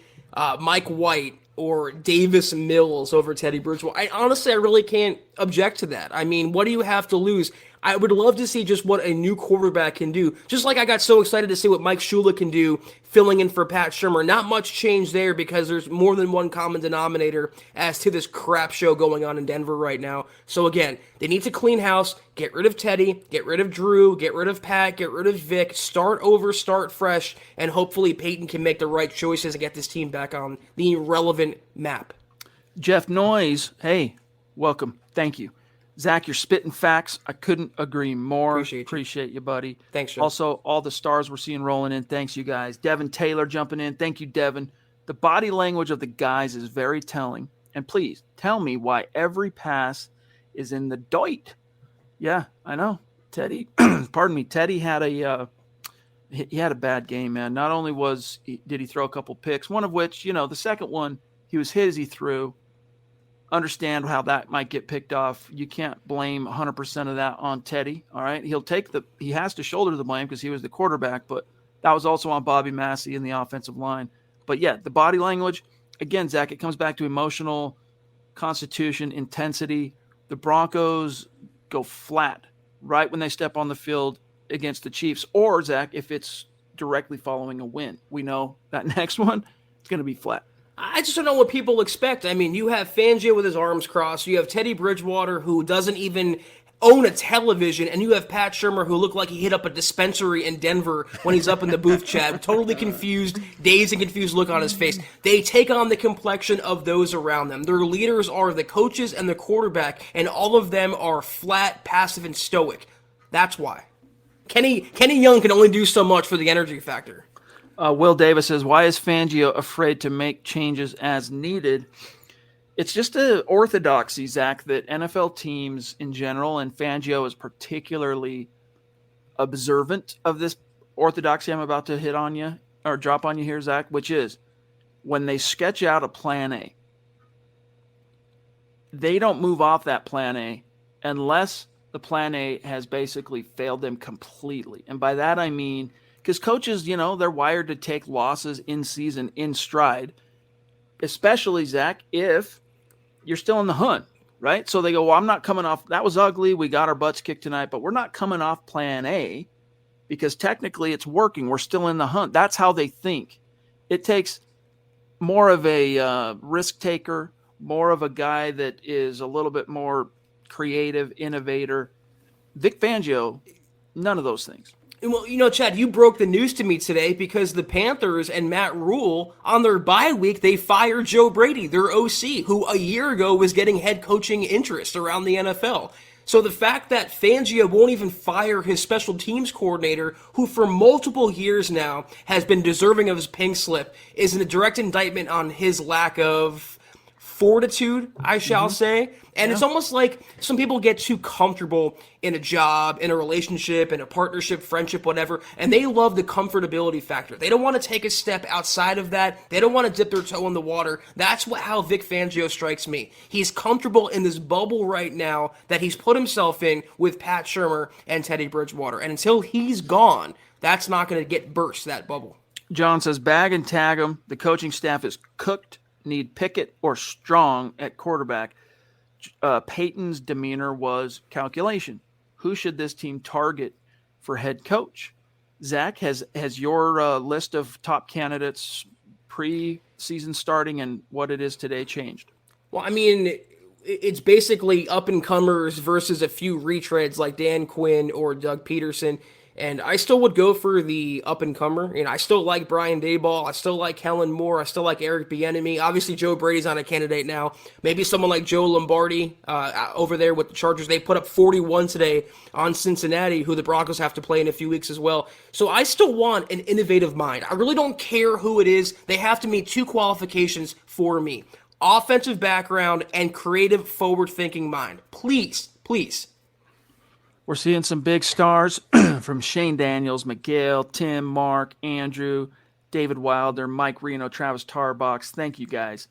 Mike White, or Davis Mills over Teddy Bridgewater. I really can't object to that. I mean, what do you have to lose? I would love to see just what a new quarterback can do. Just like I got so excited to see what Mike Shula can do filling in for Pat Shurmur. Not much change there because there's more than one common denominator as to this crap show going on in Denver right now. So again, they need to clean house, get rid of Teddy, get rid of Drew, get rid of Pat, get rid of Vic, start over, start fresh, and hopefully Peyton can make the right choices and get this team back on the relevant map. Jeff Noyes, hey, welcome. Thank you. Zach, you're spitting facts. I couldn't agree more. Appreciate you, buddy. Thanks, Joe. Also, all the stars we're seeing rolling in. Thanks, you guys. Devin Taylor jumping in. Thank you, Devin. The body language of the guys is very telling. And please, tell me why every pass is in the doit. Yeah, I know. Teddy, pardon me, Teddy had a bad game, man. Not only did he throw a couple picks, one of which, the second one, he was hit as he threw. Understand how that might get picked off. You can't blame 100% of that on Teddy, all right? He has to shoulder the blame because he was the quarterback, but that was also on Bobby Massey in the offensive line. But yeah, the body language, again, Zach, it comes back to emotional constitution, intensity. The Broncos go flat right when they step on the field against the Chiefs, or, Zach, if it's directly following a win. We know that next one, it's going to be flat. I just don't know what people expect. I mean, you have Fangio with his arms crossed. You have Teddy Bridgewater, who doesn't even own a television. And you have Pat Shurmur, who looked like he hit up a dispensary in Denver when he's up in the booth chat. Totally confused, dazed and confused look on his face. They take on the complexion of those around them. Their leaders are the coaches and the quarterback, and all of them are flat, passive, and stoic. That's why. Kenny Young can only do so much for the energy factor. Will Davis says, why is Fangio afraid to make changes as needed? It's just an orthodoxy, Zach, that NFL teams in general, and Fangio is particularly observant of this orthodoxy I'm about to hit on you, or drop on you here, Zach, which is when they sketch out a plan A, they don't move off that plan A unless the plan A has basically failed them completely. And by that I mean, because coaches, they're wired to take losses in season in stride, especially, Zach, if you're still in the hunt, right? So they go, well, I'm not coming off. That was ugly. We got our butts kicked tonight, but we're not coming off plan A because technically it's working. We're still in the hunt. That's how they think. It takes more of a risk taker, more of a guy that is a little bit more creative, innovator. Vic Fangio, none of those things. Well, Chad, you broke the news to me today because the Panthers and Matt Rule, on their bye week, they fired Joe Brady, their OC, who a year ago was getting head coaching interest around the NFL. So the fact that Fangio won't even fire his special teams coordinator, who for multiple years now has been deserving of his pink slip, is a direct indictment on his lack of fortitude, I shall say. And it's almost like some people get too comfortable in a job, in a relationship, in a partnership, friendship, whatever, and they love the comfortability factor. They don't want to take a step outside of that. They don't want to dip their toe in the water. That's how Vic Fangio strikes me. He's comfortable in this bubble right now that he's put himself in with Pat Shurmur and Teddy Bridgewater. And until he's gone, that's not going to get burst, that bubble. John says, bag and tag him. The coaching staff is cooked. Need Pickett or Strong at quarterback. Peyton's demeanor was calculation. Who should this team target for head coach? Zach, has your list of top candidates pre-season starting and what it is today changed? Well, I mean, it's basically up-and-comers versus a few retreads like Dan Quinn or Doug Peterson. And I still would go for the up-and-comer. I still like Brian Daboll. I still like Kellen Moore. I still like Eric Bieniemy. Obviously, Joe Brady's on a candidate now. Maybe someone like Joe Lombardi over there with the Chargers. They put up 41 today on Cincinnati, who the Broncos have to play in a few weeks as well. So I still want an innovative mind. I really don't care who it is. They have to meet two qualifications for me: offensive background and creative, forward-thinking mind. Please, please. We're seeing some big stars from Shane Daniels, Miguel, Tim, Mark, Andrew, David Wilder, Mike Reno, Travis Tarbox. Thank you, guys.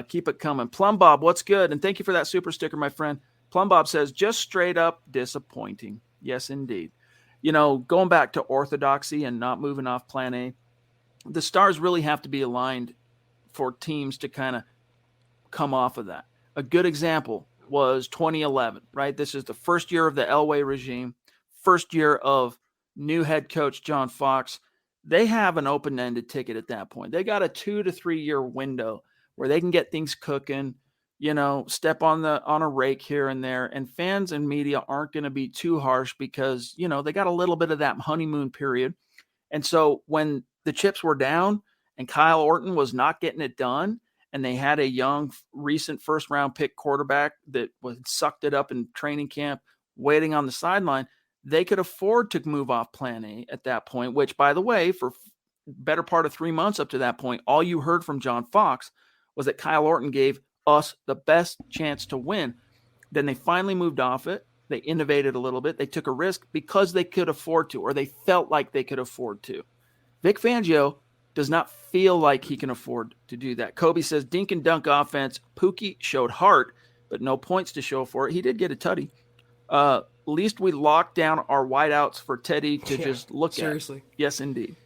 Keep it coming. Plum Bob, what's good? And thank you for that super sticker, my friend. Plum Bob says, just straight up disappointing. Yes, indeed. Going back to orthodoxy and not moving off plan A, the stars really have to be aligned for teams to kind of come off of that. A good example was 2011, right? This is the first year of the Elway regime, first year of new head coach John Fox. They have an open-ended ticket at that point. They got a 2 to 3 year window where they can get things cooking, step on a rake here and there, and fans and media aren't going to be too harsh because, they got a little bit of that honeymoon period. And so when the chips were down and Kyle Orton was not getting it done, and they had a young, recent first-round pick quarterback that sucked it up in training camp, waiting on the sideline, they could afford to move off plan A at that point, which, by the way, for better part of 3 months up to that point, all you heard from John Fox was that Kyle Orton gave us the best chance to win. Then they finally moved off it. They innovated a little bit. They took a risk because they could afford to, or they felt like they could afford to. Vic Fangio does not feel like he can afford to do that. Kobe says, dink and dunk offense. Pookie showed heart, but no points to show for it. He did get a tutty. At least we locked down our wideouts for Teddy to just look seriously. at. Yes, indeed.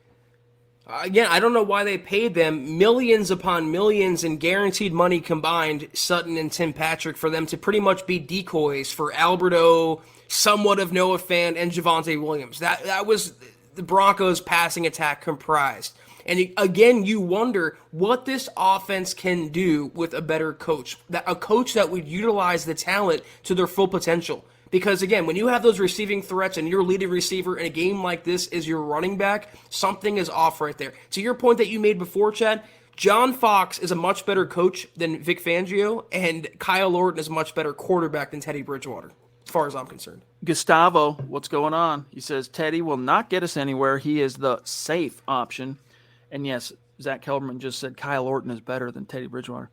Again, I don't know why they paid them millions upon millions in guaranteed money combined, Sutton and Tim Patrick, for them to pretty much be decoys for Alberto, somewhat of Noah Fant, and Javonte Williams. That was the Broncos' passing attack comprised. And again, you wonder what this offense can do with a better coach, a coach that would utilize the talent to their full potential. Because again, when you have those receiving threats and your leading receiver in a game like this is your running back, something is off right there. To your point that you made before, Chad, John Fox is a much better coach than Vic Fangio, and Kyle Orton is a much better quarterback than Teddy Bridgewater, as far as I'm concerned. Gustavo, what's going on? He says, Teddy will not get us anywhere. He is the safe option. And yes, Zack Kelberman just said Kyle Orton is better than Teddy Bridgewater.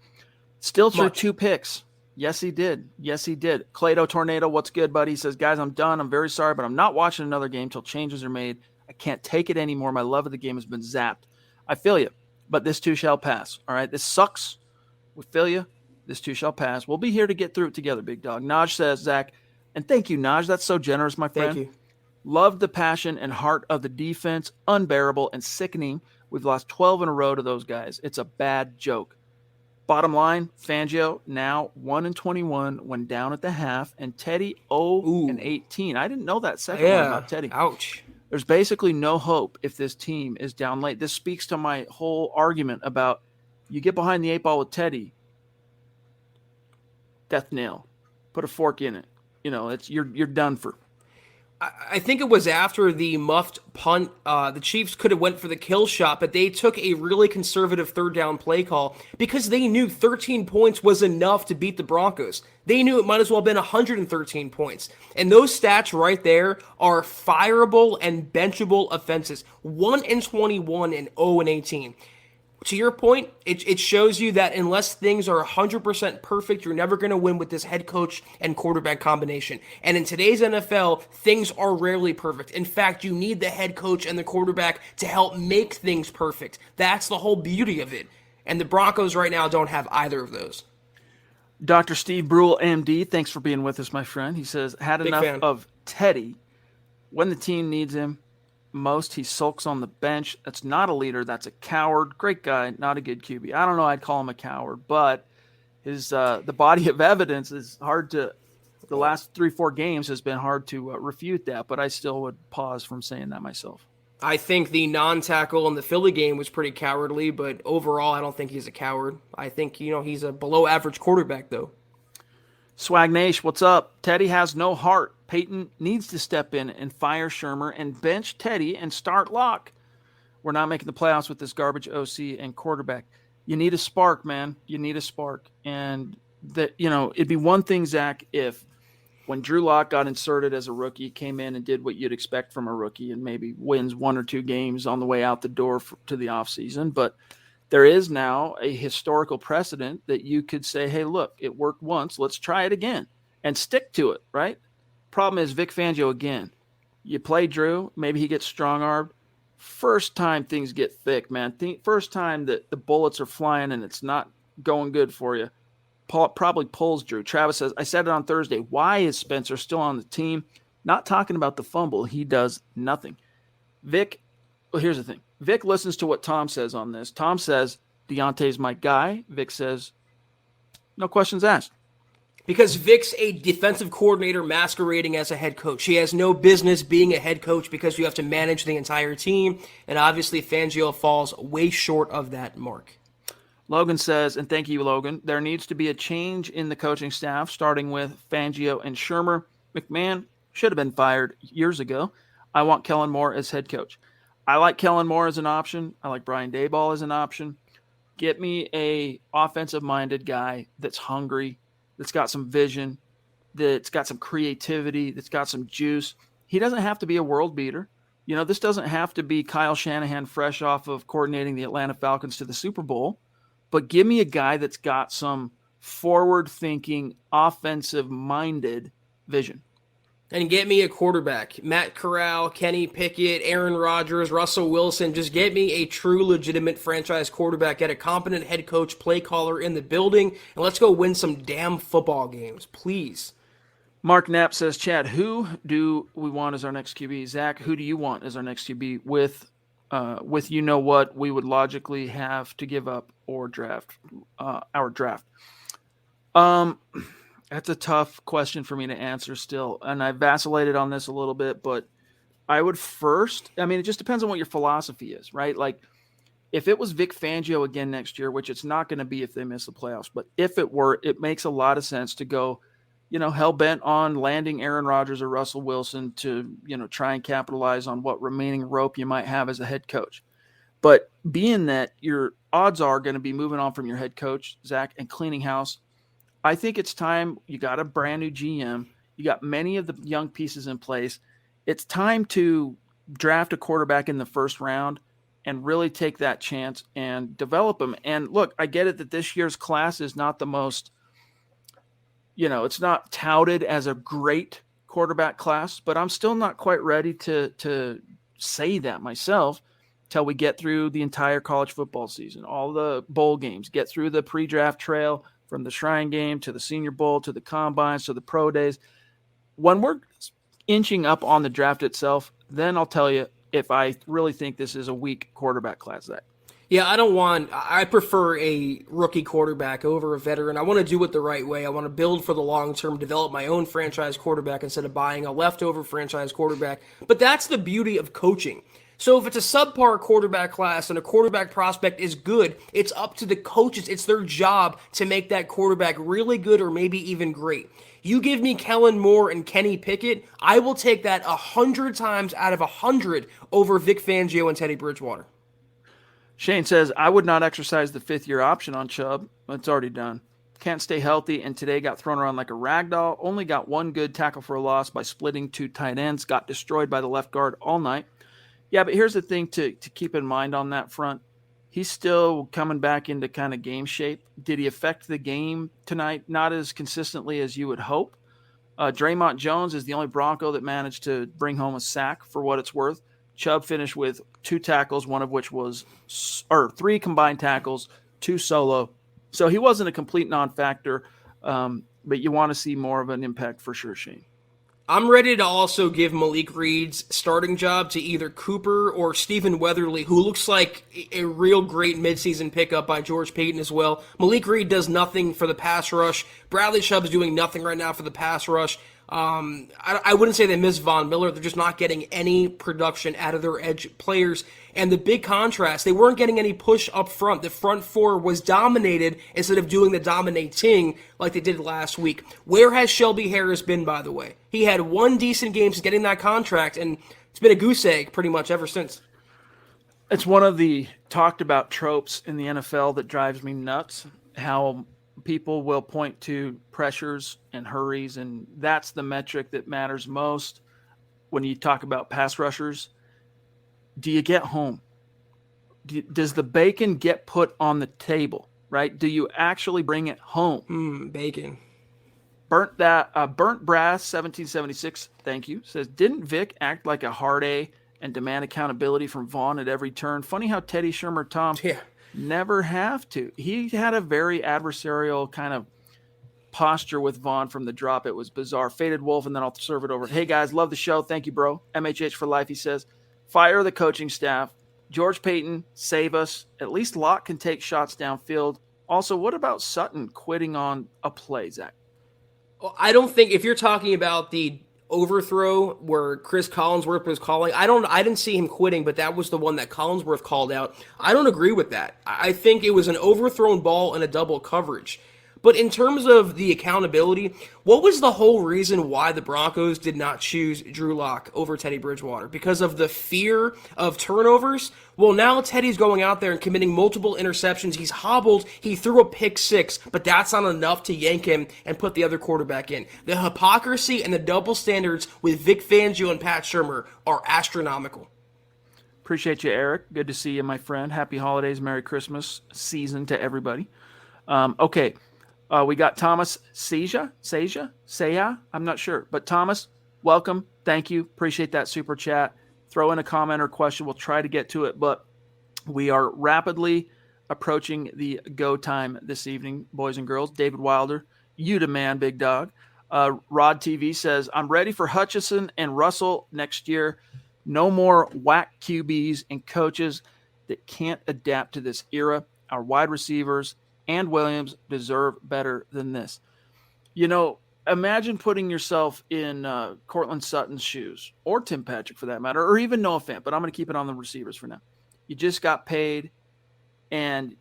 Still threw 2 picks. Yes, he did. Yes, he did. Clado Tornado, what's good, buddy? He says, guys, I'm done. I'm very sorry, but I'm not watching another game till changes are made. I can't take it anymore. My love of the game has been zapped. I feel you, but this too shall pass. All right, this sucks. We feel you. This too shall pass. We'll be here to get through it together, big dog. Naj says, Zach, and thank you, Naj. That's so generous, my friend. Thank you. Love the passion and heart of the defense. Unbearable and sickening. We've lost 12 in a row to those guys. It's a bad joke. Bottom line, Fangio now 1-21 when down at the half, and Teddy 0-18. I didn't know that second one about Teddy. Ouch. There's basically no hope if this team is down late. This speaks to my whole argument about you get behind the 8 ball with Teddy, death nail. Put a fork in it. It's you're done for. I think it was after the muffed punt, the Chiefs could have went for the kill shot, but they took a really conservative third down play call because they knew 13 points was enough to beat the Broncos. They knew it might as well have been 113 points. And those stats right there are fireable and benchable offenses. 1-21 and 0-18. To your point, it shows you that unless things are 100% perfect, you're never going to win with this head coach and quarterback combination. And in today's NFL, things are rarely perfect. In fact, you need the head coach and the quarterback to help make things perfect. That's the whole beauty of it. And the Broncos right now don't have either of those. Dr. Steve Brule, MD, thanks for being with us, my friend. He says, had Big enough fan. of Teddy. When the team needs him most, he sulks on the bench. That's not a leader. That's a coward. Great guy, not a good QB. I don't know. I'd call him a coward, but his the body of evidence is hard to. The last 3-4 games has been hard to refute that, but I still would pause from saying that myself. I think the non-tackle in the Philly game was pretty cowardly, but overall, I don't think he's a coward. I think, he's a below-average quarterback, though. Swagnash, what's up? Teddy has no heart. Peyton needs to step in and fire Shermer and bench Teddy and start Locke. We're not making the playoffs with this garbage OC and quarterback. You need a spark, man. You need a spark. And it'd be one thing, Zach, if when Drew Lock got inserted as a rookie, came in and did what you'd expect from a rookie and maybe wins 1 or 2 games on the way out the door to the offseason. But there is now a historical precedent that you could say, hey, look, it worked once. Let's try it again and stick to it, right? Problem is Vic Fangio again. You play Drew, maybe he gets strong-armed. First time things get thick, man. First time that the bullets are flying and it's not going good for you, probably pulls Drew. Travis says, I said it on Thursday. Why is Spencer still on the team? Not talking about the fumble. He does nothing. Vic, well, here's the thing. Vic listens to what Tom says on this. Tom says, Deontay's my guy. Vic says, no questions asked. Because Vic's a defensive coordinator masquerading as a head coach. He has no business being a head coach because you have to manage the entire team. And obviously, Fangio falls way short of that mark. Logan says, and thank you, Logan, there needs to be a change in the coaching staff, starting with Fangio and Shermer. McMahon should have been fired years ago. I want Kellen Moore as head coach. I like Kellen Moore as an option. I like Brian Daboll as an option. Get me a offensive-minded guy that's hungry, that's got some vision, that's got some creativity, that's got some juice. He doesn't have to be a world beater. This doesn't have to be Kyle Shanahan fresh off of coordinating the Atlanta Falcons to the Super Bowl. But give me a guy that's got some forward-thinking, offensive-minded vision. And get me a quarterback. Matt Corral, Kenny Pickett, Aaron Rodgers, Russell Wilson. Just get me a true, legitimate franchise quarterback. Get a competent head coach, play caller in the building. And let's go win some damn football games, please. Mark Knapp says, Chad, who do we want as our next QB? Zach, who do you want as our next QB with what we would logically have to give up or draft our draft? That's a tough question for me to answer still. And I vacillated on this a little bit, but I would first, it just depends on what your philosophy is, right? Like if it was Vic Fangio again next year, which it's not going to be if they miss the playoffs, but if it were, it makes a lot of sense to go, hell-bent on landing Aaron Rodgers or Russell Wilson to, try and capitalize on what remaining rope you might have as a head coach. But being that your odds are going to be moving on from your head coach, Zach, and cleaning house, I think it's time. You got a brand new GM. You got many of the young pieces in place. It's time to draft a quarterback in the first round and really take that chance and develop them. And look, I get it that this year's class is not the most, it's not touted as a great quarterback class, but I'm still not quite ready to say that myself till we get through the entire college football season, all the bowl games, get through the pre-draft trail, from the Shrine Game to the Senior Bowl to the Combines to the Pro Days. When we're inching up on the draft itself, then I'll tell you if I really think this is a weak quarterback class. Yeah, I prefer a rookie quarterback over a veteran. I want to do it the right way. I want to build for the long term, develop my own franchise quarterback instead of buying a leftover franchise quarterback. But that's the beauty of coaching. So if it's a subpar quarterback class and a quarterback prospect is good, it's up to the coaches. It's their job to make that quarterback really good or maybe even great. You give me Kellen Moore and Kenny Pickett, I will take that 100 times out of 100 over Vic Fangio and Teddy Bridgewater. Shane says, I would not exercise the fifth-year option on Chubb. It's already done. Can't stay healthy, and today got thrown around like a rag doll. Only got one good tackle for a loss by splitting two tight ends. Got destroyed by the left guard all night. Yeah, but here's the thing to keep in mind on that front. He's still coming back into kind of game shape. Did he affect the game tonight? Not as consistently as you would hope. Draymond Jones is the only Bronco that managed to bring home a sack for what it's worth. Chubb finished with 2 tackles, one of which was, or 3 combined tackles, 2 solo. So he wasn't a complete non-factor, but you want to see more of an impact for sure, Shane. I'm ready to also give Malik Reed's starting job to either Cooper or Stephen Weatherly, who looks like a real great midseason pickup by George Payton as well. Malik Reed does nothing for the pass rush. Bradley Chubb's doing nothing right now for the pass rush. I wouldn't say they miss Von Miller. They're just not getting any production out of their edge players. And the big contrast, they weren't getting any push up front. The front four was dominated instead of doing the dominating like they did last week. Where has Shelby Harris been, by the way? He had 1 decent game since getting that contract, and it's been a goose egg pretty much ever since. It's one of the talked about tropes in the NFL that drives me nuts, how people will point to pressures and hurries, and that's the metric that matters most when you talk about pass rushers. Do you get home? Does the bacon get put on the table, right? Do you actually bring it home? Bacon. Burnt Brass 1776, thank you, says, didn't Vic act like a hard A and demand accountability from Vaughn at every turn? Funny how Teddy Shermer Tom never have to. He had a very adversarial kind of posture with Vaughn from the drop. It was bizarre. Faded Wolf, and then I'll serve it over. Hey, guys, love the show. Thank you, bro. MHH for life, he says. Fire the coaching staff. George Payton, save us. At least Locke can take shots downfield. Also, what about Sutton quitting on a play, Zach? Well, I don't think, if you're talking about the overthrow where Chris Collinsworth was calling, I didn't see him quitting, but that was the one that Collinsworth called out. I don't agree with that. I think it was an overthrown ball and a double coverage. But in terms of the accountability, what was the whole reason why the Broncos did not choose Drew Lock over Teddy Bridgewater? Because of the fear of turnovers? Well, now Teddy's going out there and committing multiple interceptions. He's hobbled. He threw a pick 6, but that's not enough to yank him and put the other quarterback in. The hypocrisy and the double standards with Vic Fangio and Pat Shurmur are astronomical. Appreciate you, Eric. Good to see you, my friend. Happy holidays, Merry Christmas season to everybody. Okay. We got Thomas Seja, I'm not sure. But Thomas, welcome. Thank you. Appreciate that super chat. Throw in a comment or question. We'll try to get to it. But we are rapidly approaching the go time this evening, boys and girls. David Wilder, you demand, big dog. Rod TV says, I'm ready for Hutchinson and Russell next year. No more whack QBs and coaches that can't adapt to this era. Our wide receivers and Williams deserve better than this. You know, imagine putting yourself in Cortland Sutton's shoes, or Tim Patrick for that matter, or even Noah Fant, but I'm going to keep it on the receivers for now. You just got paid, and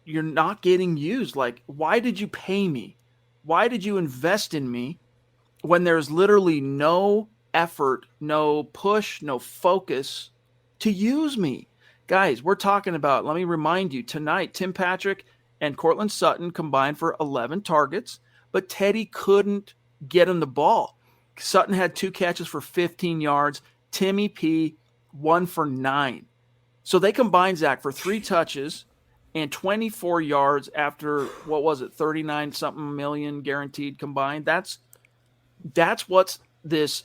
you're not getting used. Like, why did you pay me? Why did you invest in me when there's literally no effort, no push, no focus to use me? Guys, we're talking about, let me remind you, tonight, Tim Patrick and Cortland Sutton combined for 11 targets, but Teddy couldn't get him the ball. Sutton had 2 catches for 15 yards. Timmy P, 1 for 9. So they combined, Zach, for 3 touches and 24 yards after, 39-something million guaranteed combined. That's what this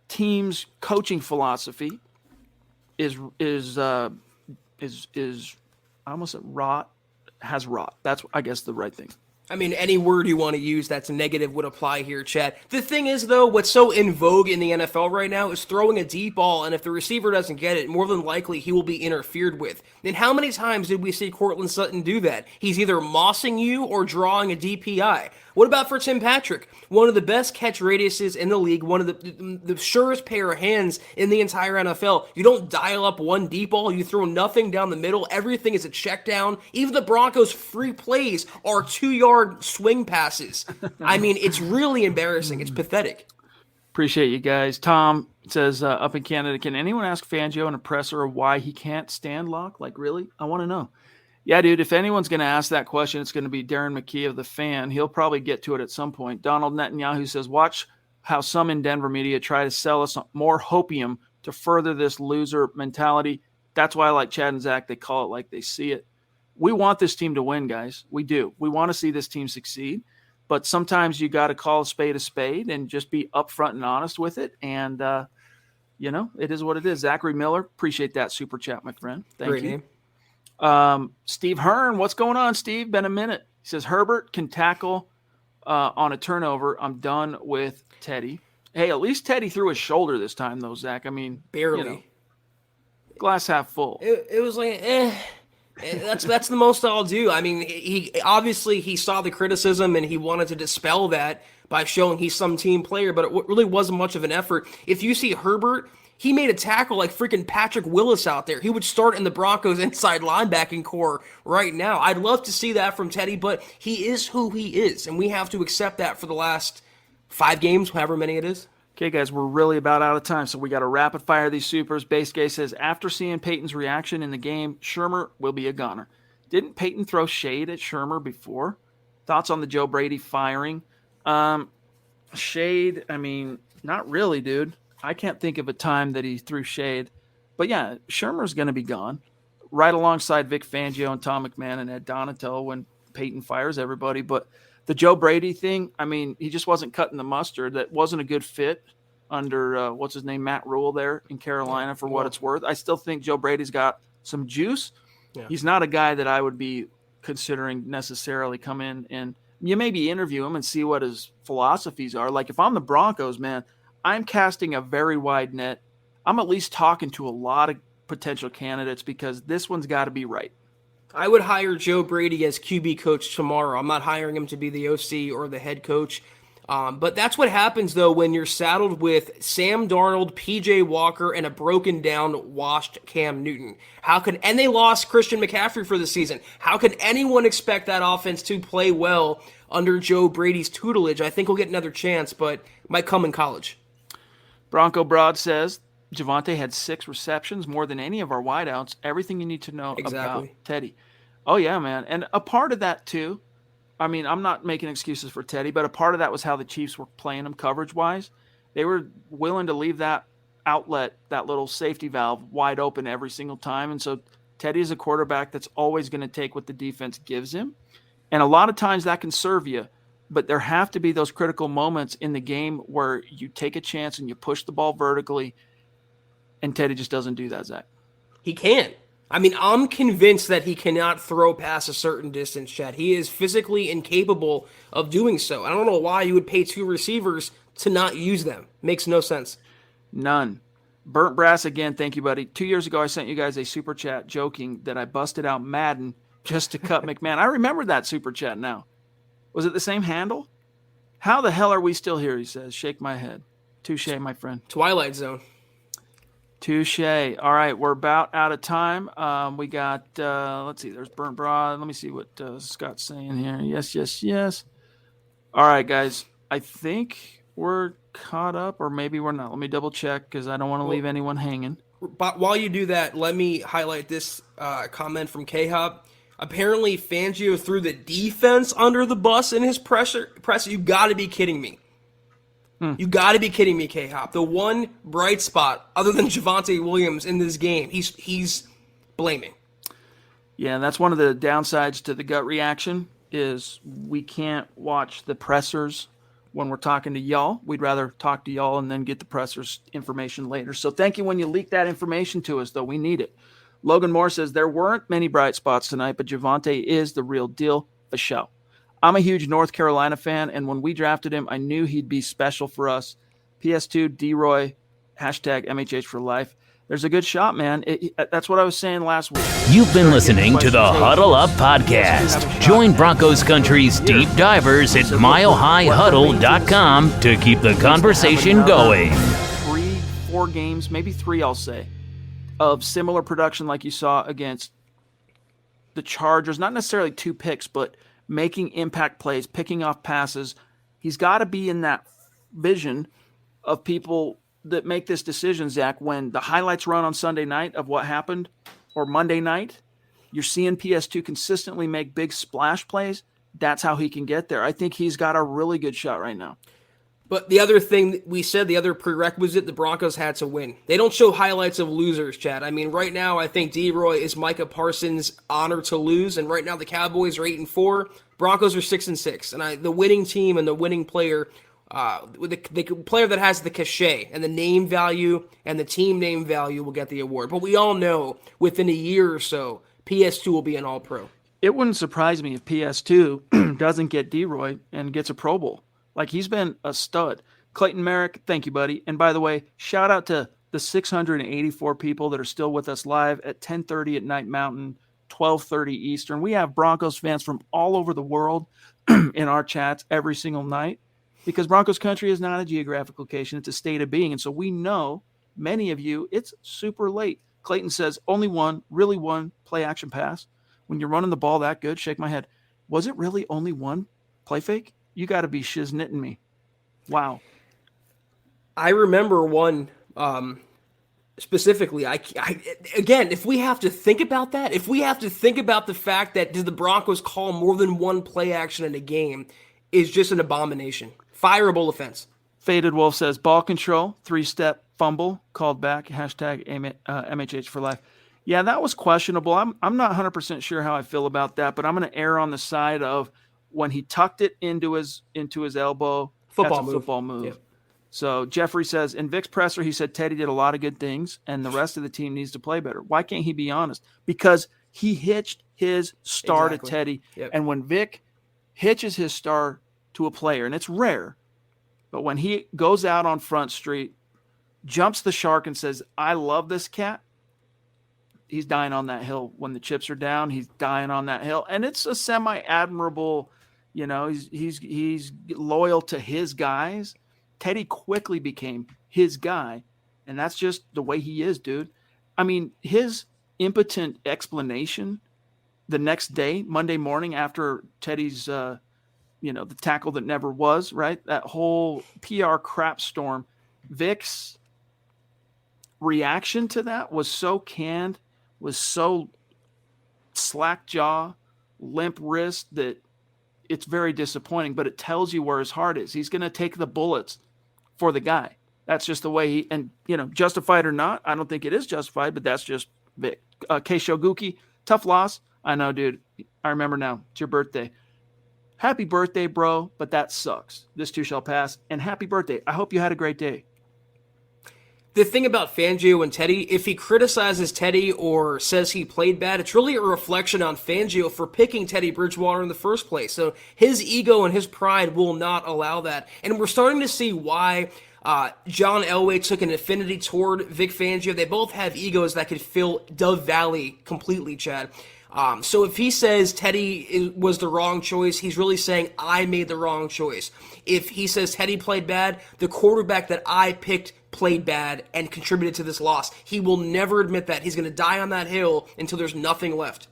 team's coaching philosophy is I almost said rot. Has wrought. That's, I guess, the right thing. I mean, any word you want to use that's negative would apply here, Chad. The thing is, though, what's so in vogue in the NFL right now is throwing a deep ball, and if the receiver doesn't get it, more than likely he will be interfered with. And how many times did we see Cortland Sutton do that? He's either mossing you or drawing a DPI. What about for Tim Patrick? One of the best catch radiuses in the league, one of the surest pair of hands in the entire NFL. You don't dial up one deep ball, you throw nothing down the middle. Everything is a check down. Even the Broncos' free plays are 2-yard swing passes. I mean, it's really embarrassing. It's pathetic. Appreciate you guys. Tom says, up in Canada, can anyone ask Fangio and Oppressor why he can't stand lock? Like, really? I want to know. Yeah, dude, if anyone's going to ask that question, it's going to be Darren McKee of The Fan. He'll probably get to it at some point. Donald Netanyahu says, watch how some in Denver media try to sell us more hopium to further this loser mentality. That's why I like Chad and Zach. They call it like they see it. We want this team to win, guys. We do. We want to see this team succeed. But sometimes you got to call a spade and just be upfront and honest with it. And, it is what it is. Zachary Miller, appreciate that super chat, my friend. Thank you. Name. Steve Hearn, what's going on, Steve? Been a minute. He says, Herbert can tackle on a turnover. I'm done with Teddy. Hey, at least Teddy threw his shoulder this time, though, Zach. I mean, barely. Glass half full. It was like, That's the most I'll do. I mean, he obviously saw the criticism and he wanted to dispel that by showing he's some team player, but it really wasn't much of an effort. If you see Herbert, he made a tackle like freaking Patrick Willis out there. He would start in the Broncos inside linebacking core right now. I'd love to see that from Teddy, but he is who he is, and we have to accept that for the last 5 games, however many it is. Okay, guys, we're really about out of time, so we got to rapid fire these supers. Base Gay says, after seeing Peyton's reaction in the game, Shermer will be a goner. Didn't Peyton throw shade at Shermer before? Thoughts on the Joe Brady firing? Shade, I mean, not really, dude. I can't think of a time that he threw shade. But yeah, Shermer's going to be gone. Right alongside Vic Fangio and Tom McMahon and Ed Donatello when Peyton fires everybody. But the Joe Brady thing, I mean, he just wasn't cutting the mustard. That wasn't a good fit under, Matt Rule there in Carolina for what it's worth. I still think Joe Brady's got some juice. Yeah. He's not a guy that I would be considering necessarily come in and you maybe interview him and see what his philosophies are. Like if I'm the Broncos, man, I'm casting a very wide net. I'm at least talking to a lot of potential candidates because this one's got to be right. I would hire Joe Brady as QB coach tomorrow. I'm not hiring him to be the OC or the head coach. But that's what happens, though, when you're saddled with Sam Darnold, P.J. Walker, and a broken-down, washed Cam Newton. And they lost Christian McCaffrey for the season. How can anyone expect that offense to play well under Joe Brady's tutelage? I think he'll get another chance, but might come in college. Bronco Broad says, Javonte had 6 receptions, more than any of our wideouts. Everything you need to know about Teddy. Oh, yeah, man. And a part of that, too, I mean, I'm not making excuses for Teddy, but a part of that was how the Chiefs were playing him coverage-wise. They were willing to leave that outlet, that little safety valve, wide open every single time. And so Teddy is a quarterback that's always going to take what the defense gives him. And a lot of times that can serve you. But there have to be those critical moments in the game where you take a chance and you push the ball vertically. And Teddy just doesn't do that, Zach. He can't. I mean, I'm convinced that he cannot throw past a certain distance, Chad. He is physically incapable of doing so. I don't know why you would pay 2 receivers to not use them. Makes no sense. None. Burnt Brass again, thank you, buddy. 2 years ago, I sent you guys a super chat joking that I busted out Madden just to cut McMahon. I remember that super chat now. Was it the same handle? How the hell are we still here, he says. Shake my head. Touche, my friend. Twilight Zone. Touche. All right, we're about out of time. We got, let's see, there's Burnt Broad. Let me see what Scott's saying here. Yes. All right, guys. I think we're caught up, or maybe we're not. Let me double check because I don't want to leave anyone hanging. But while you do that, let me highlight this comment from K-Hop. Apparently, Fangio threw the defense under the bus in his press. You got to be kidding me. You got to be kidding me, K-Hop. The one bright spot, other than Javonte Williams in this game, he's blaming. Yeah, that's one of the downsides to the gut reaction is we can't watch the pressers when we're talking to y'all. We'd rather talk to y'all and then get the pressers information later. So thank you when you leak that information to us, though. We need it. Logan Moore says, there weren't many bright spots tonight, but Javonte is the real deal. For show. I'm a huge North Carolina fan, and when we drafted him, I knew he'd be special for us. PS2, D-Roy, hashtag MHH for life. there's a good shot, man. That's what I was saying last week. You've been listening to the Huddle Up Podcast. Join Broncos Country's deep divers at milehighhuddle.com to keep the conversation going. 3-4 games, maybe 3, I'll say, of similar production like you saw against the Chargers. Not necessarily 2 picks, but making impact plays, picking off passes. He's got to be in that vision of people that make this decision, Zach, when the highlights run on Sunday night of what happened or Monday night, you're seeing PS2 consistently make big splash plays. That's how he can get there. I think he's got a really good shot right now. But the other thing we said, the other prerequisite, the Broncos had to win. They don't show highlights of losers, Chad. I mean, right now, I think D-Roy is Micah Parsons' honor to lose, and right now the Cowboys are 8-4, Broncos are 6-6, and the winning team and the winning player, the player that has the cachet and the name value and the team name value will get the award. But we all know within a year or so, PS2 will be an All-Pro. It wouldn't surprise me if PS2 doesn't get D-Roy and gets a Pro Bowl. Like, he's been a stud. Clayton Merrick, thank you, buddy. And by the way, shout out to the 684 people that are still with us live at 10:30 at night Mountain, 12:30 Eastern. We have Broncos fans from all over the world in our chats every single night because Broncos country is not a geographic location. It's a state of being. And so we know many of you, it's super late. Clayton says, only one, really one play action pass. When you're running the ball that good, shake my head. Was it really only one play fake? You got to be shiznitting me. Wow. I remember one specifically. Again, if we have to think about that, if we have to think about the fact that did the Broncos call more than one play action in a game is just an abomination. Fireable offense. Faded Wolf says, ball control, 3-step fumble, called back, hashtag MHH for life. Yeah, that was questionable. I'm not 100% sure how I feel about that, but I'm going to err on the side of when he tucked it into his elbow, football move. Yeah. So Jeffrey says, in Vic's presser, he said Teddy did a lot of good things, and the rest of the team needs to play better. Why can't he be honest? Because he hitched his star to Teddy. Yep. And when Vic hitches his star to a player, and it's rare, but when he goes out on Front Street, jumps the shark and says, I love this cat, he's dying on that hill. When the chips are down, he's dying on that hill. And it's a semi-admirable, he's loyal to his guys. Teddy quickly became his guy, and that's just the way he is, dude. I mean, his impotent explanation the next day, Monday morning, after Teddy's, the tackle that never was, right? That whole PR crap storm. Vic's reaction to that was so canned, was so slack jaw, limp wrist that it's very disappointing, but it tells you where his heart is. He's going to take the bullets for the guy. That's just the way he, and justified or not, I don't think it is justified, but that's just Vic. Kei Shoguki, tough loss. I know, dude. I remember now. It's your birthday. Happy birthday, bro, but that sucks. This too shall pass. And happy birthday. I hope you had a great day. The thing about Fangio and Teddy, if he criticizes Teddy or says he played bad, it's really a reflection on Fangio for picking Teddy Bridgewater in the first place. So his ego and his pride will not allow that. And we're starting to see why John Elway took an affinity toward Vic Fangio. They both have egos that could fill Dove Valley completely, Chad. So if he says Teddy was the wrong choice, he's really saying I made the wrong choice. If he says Teddy played bad, the quarterback that I picked played bad and contributed to this loss. He will never admit that. He's going to die on that hill until there's nothing left.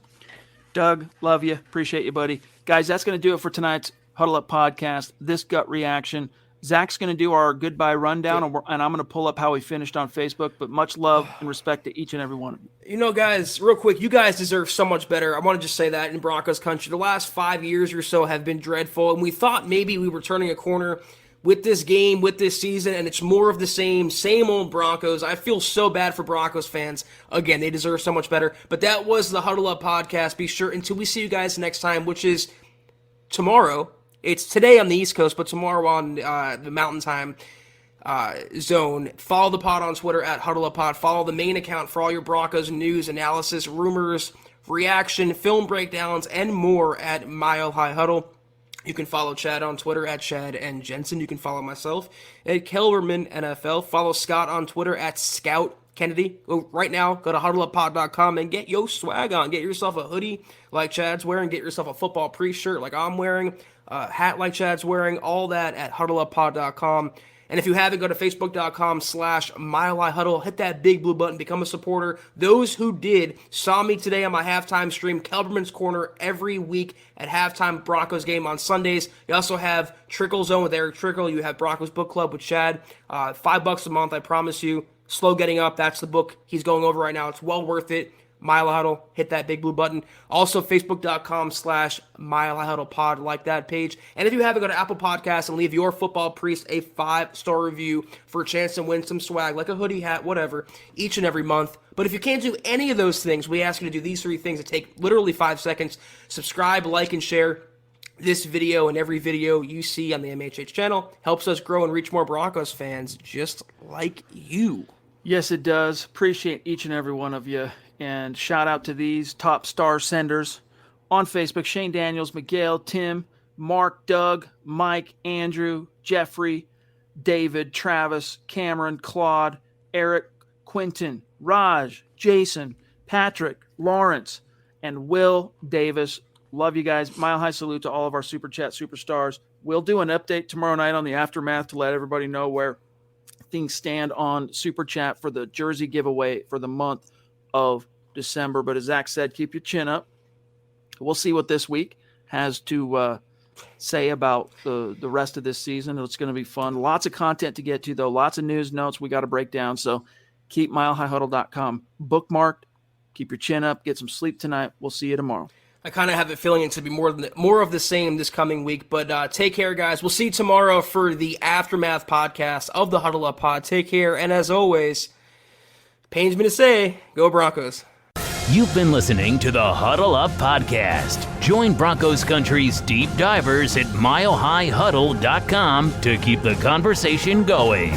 Doug, love you. Appreciate you, buddy. Guys, that's going to do it for tonight's Huddle Up podcast, this gut reaction. Zach's going to do our goodbye rundown, and I'm going to pull up how he finished on Facebook, but much love and respect to each and every one of you. Guys, real quick, you guys deserve so much better. I want to just say that in Broncos country, the last 5 years or so have been dreadful, and we thought maybe we were turning a corner with this game, with this season, and it's more of the same old Broncos. I feel so bad for Broncos fans. Again, they deserve so much better. But that was the Huddle Up podcast. Be sure, until we see you guys next time, which is tomorrow. It's today on the East Coast, but tomorrow on the Mountain Time zone. Follow the pod on Twitter at HuddleUpPod. Follow the main account for all your Broncos news, analysis, rumors, reaction, film breakdowns, and more at Mile High Huddle. You can follow Chad on Twitter at Chad and Jensen. You can follow myself at Kelberman NFL. Follow Scott on Twitter at Scout Kennedy, go right now, go to huddleuppod.com and get your swag on. Get yourself a hoodie like Chad's wearing, get yourself a football pre-shirt like I'm wearing, a hat like Chad's wearing, all that at huddleuppod.com. And if you haven't, go to facebook.com/milehighhuddle, hit that big blue button, become a supporter. Those who did saw me today on my halftime stream, Kelberman's Corner, every week at halftime Broncos game on Sundays. You also have Trickle Zone with Eric Trickle. You have Broncos Book Club with Chad. $5 a month, I promise you. Slow Getting Up, that's the book he's going over right now. It's well worth it. Mile High Huddle, hit that big blue button. Also, facebook.com/Mile High Huddle pod, like that page. And if you haven't, go to Apple Podcasts and leave your football priest a 5-star review for a chance to win some swag, like a hoodie, hat, whatever, each and every month. But if you can't do any of those things, we ask you to do these 3 things that take literally 5 seconds. Subscribe, like, and share this video and every video you see on the MHH channel. Helps us grow and reach more Broncos fans just like you. Yes, it does. Appreciate each and every one of you. And shout out to these top star senders on Facebook: Shane Daniels, Miguel, Tim, Mark, Doug, Mike, Andrew, Jeffrey, David, Travis, Cameron, Claude, Eric, Quinton, Raj, Jason, Patrick, Lawrence, and Will Davis. Love you guys. Mile high salute to all of our Super Chat superstars. We'll do an update tomorrow night on the Aftermath to let everybody know where things stand on Super Chat for the jersey giveaway for the month of December. But as Zach said, keep your chin up. We'll see what this week has to say about the rest of this season. It's going to be fun. Lots of content to get to, though. Lots of news notes we got to break down. So keep milehighhuddle.com bookmarked. Keep your chin up. Get some sleep tonight. We'll see you tomorrow. I kind of have a feeling it's going to be more of the same this coming week. But take care, guys. We'll see you tomorrow for the Aftermath podcast of the Huddle Up Pod. Take care. And as always, pains me to say, go Broncos. You've been listening to the Huddle Up Podcast. Join Broncos Country's deep divers at milehighhuddle.com to keep the conversation going.